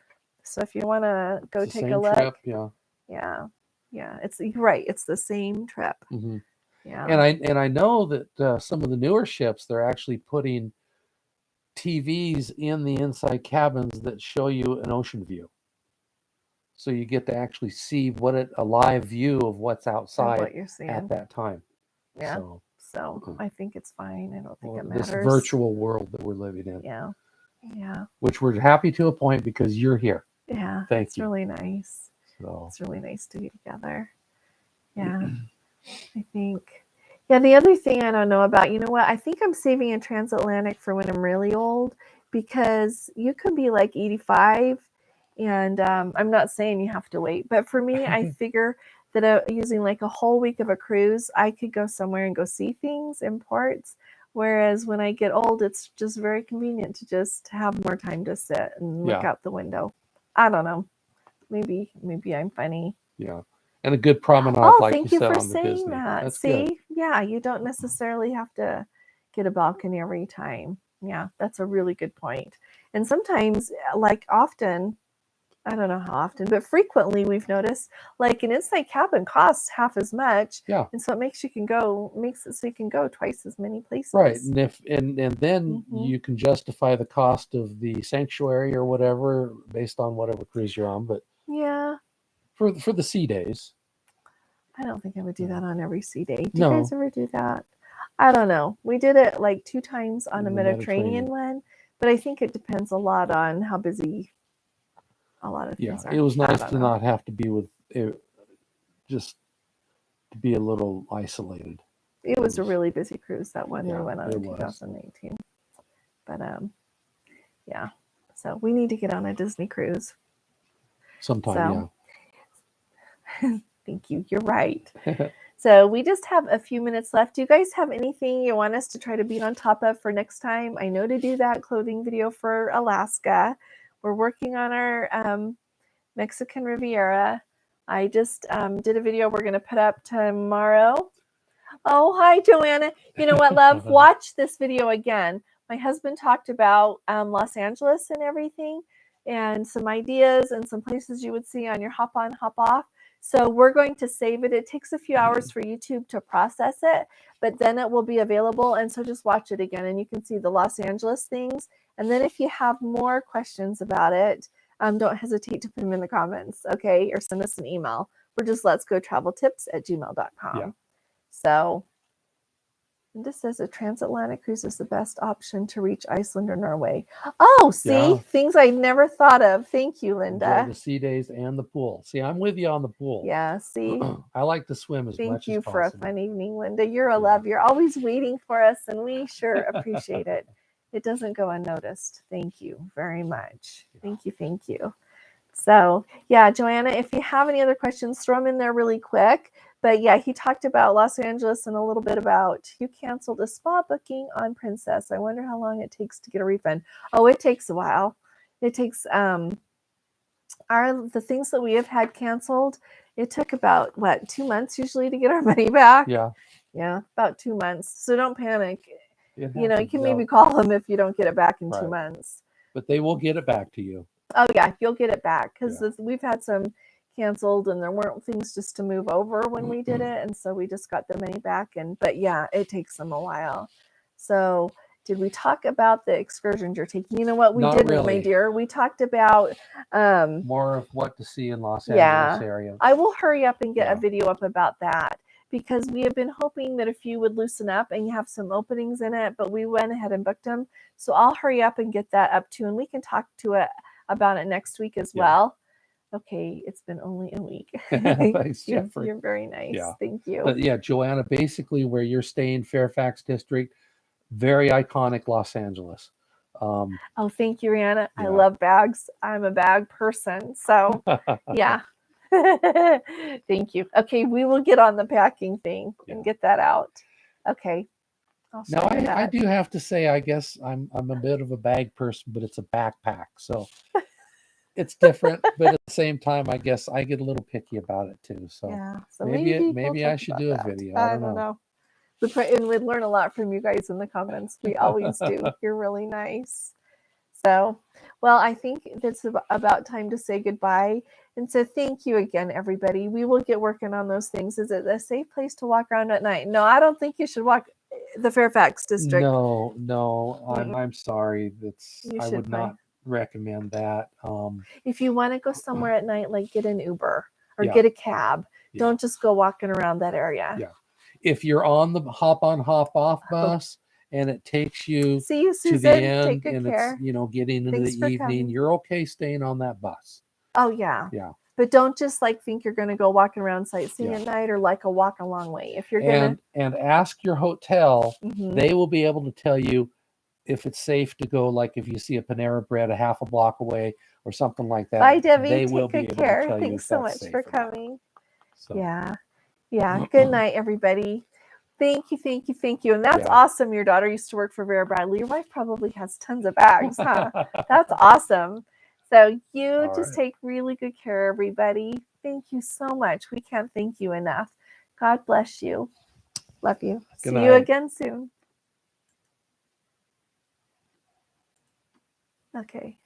So if you want to go It's the take a same look, trip. Yeah. yeah, it's you're right. It's the same trip. Hmm. Yeah. And I know that some of the newer ships, they're actually putting TVs in the inside cabins that show you an ocean view. So you get to actually see a live view of what's Of outside what you're at seeing. that time. Yeah. So So I think it's fine. I don't think it this matters. virtual world that we're living in, Yeah. Yeah. which we're happy to appoint because you're here. Yeah. Thank It's you. really nice. So It's really nice to be together. Yeah. I think. Yeah, the other thing I don't know about, you know what? I think I'm saving a transatlantic for when I'm really old because you can be like 85 and I'm not saying you have to wait, but for me, I figure that using like a whole week of a cruise, I could go somewhere and go see things in ports. Whereas when I get old, it's just very convenient to just have more time to sit and look out the window. I don't know. Maybe I'm funny. yeah. And a good promenade, Oh, like thank you you said, for on the saying Disney. that. That's See, good. yeah, you don't necessarily have to get a balcony every time. Yeah, that's a really good point. And sometimes, like often, I don't know how often, but frequently we've noticed like an inside cabin costs half as much. Yeah. And so it makes it so you can go twice as many places. Right. And then Mhm. you can justify the cost of the sanctuary or whatever based on whatever cruise you're on. But Yeah, for the sea days, I don't think I would do that on every sea day. Do you No. guys ever do that? I don't know. We did it like 2 times on In a the Mediterranean one, but I think it depends a lot on how busy a lot of yeah, things are. it was I nice don't to know. not have to be with it, just to be a little isolated. It was a really busy cruise, that one we Yeah, went on it in was. 2018. But yeah. So we need to get on a Disney cruise. Sometime, Thank you. You're right. So we just have a few minutes left. Do you guys have anything you want us to try to beat on top of for next time? I know to do that clothing video for Alaska. We're working on our Mexican Riviera. I just did a video we're going to put up tomorrow. Oh, hi, Joanna. You know what, love? Watch this video again. My husband talked about Los Angeles and everything and some ideas and some places you would see on your hop on, hop off. So we're going to save it. It takes a few hours for YouTube to process it, but then it will be available. And so just watch it again and you can see the Los Angeles things. And then if you have more questions about it, don't hesitate to put them in the comments, okay? Or send us an email. We're just letsgotraveltips@gmail.com. Yeah. So this says a transatlantic cruise is the best option to reach Iceland or Norway. Oh, see, things I never thought of. Thank you, Linda. Enjoy the sea days and the pool. See, I'm with you on the pool. Yeah, see. I like to swim as much as possible. Thank you for a fun evening, Linda. You're a love. You're always waiting for us, and we sure appreciate it. It doesn't go unnoticed. Thank you very much. Thank you. Thank you. So, yeah, Joanna, if you have any other questions, throw them in there really quick. But yeah, he talked about Los Angeles and a little bit about you canceled a spa booking on Princess. I wonder how long it takes to get a refund. Oh, it takes a while. It takes the things that we have had canceled. It took about 2 months usually to get our money back. Yeah, about 2 months. So don't panic. You can maybe call them if you don't get it back in 2 months. But they will get it back to you. Oh yeah, you'll get it back because we've had some canceled and there weren't things just to move over when we did it, and so we just got the money back. But yeah, it takes them a while. So did we talk about the excursions you're taking? You know what, we didn't, really. My dear. We talked about more of what to see in Los Angeles area. I will hurry up and get a video up about that because we have been hoping that a few would loosen up and you have some openings in it, but we went ahead and booked them. So I'll hurry up and get that up too, and we can talk to it about it next week as well. Okay, it's been only a week. Thanks, Jeffrey. You're very nice. Thank you. But yeah, Joanna, basically where you're staying, Fairfax District, very iconic Los Angeles. Oh, thank you, Rihanna. I love bags. I'm a bag person. So yeah. Thank you. Okay, we will get on the packing thing and get that out. Okay. Now I do have to say, I guess I'm a bit of a bag person, but it's a backpack. So it's different, but at the same time, I guess I get a little picky about it too. So Yeah. So maybe we'll I talk should about do a that. video. I don't know. And we'd learn a lot from you guys in the comments. We always do. You're really nice. So, well, I think it's about time to say goodbye. And so thank you again, everybody. We will get working on those things. Is it a safe place to walk around at night? No, I don't think you should walk the Fairfax district. No, I'm sorry. You I should would not recommend that. If you want to go somewhere at night, like get an Uber or Yeah. get a cab. Yeah. Don't just go walking around that area. Yeah. If you're on the hop on, hop off bus and it takes you See you, to the Susan. end Take good and care. it's, getting into Thanks the for evening, coming. you're okay staying on that bus. Oh, yeah. Yeah. But don't just like think you're going to go walking around sightseeing Yeah. at night or like a walk a long way. If you're going to. And ask your hotel, Mhm. they will be able to tell you if it's safe to go, like if you see a Panera Bread a half a block away or something like that. Bye, Debbie. They Take will be good able care. to tell you Thanks if so that's much safe for or not. coming. So. Yeah. Yeah. Good night, everybody. Thank you, thank you, thank you. And that's Yeah. awesome. Your daughter used to work for Vera Bradley. Your wife probably has tons of bags, huh? That's awesome. So you All just right. take really good care, everybody. Thank you so much. We can't thank you enough. God bless you. Love you. Good See you night. again soon. Okay.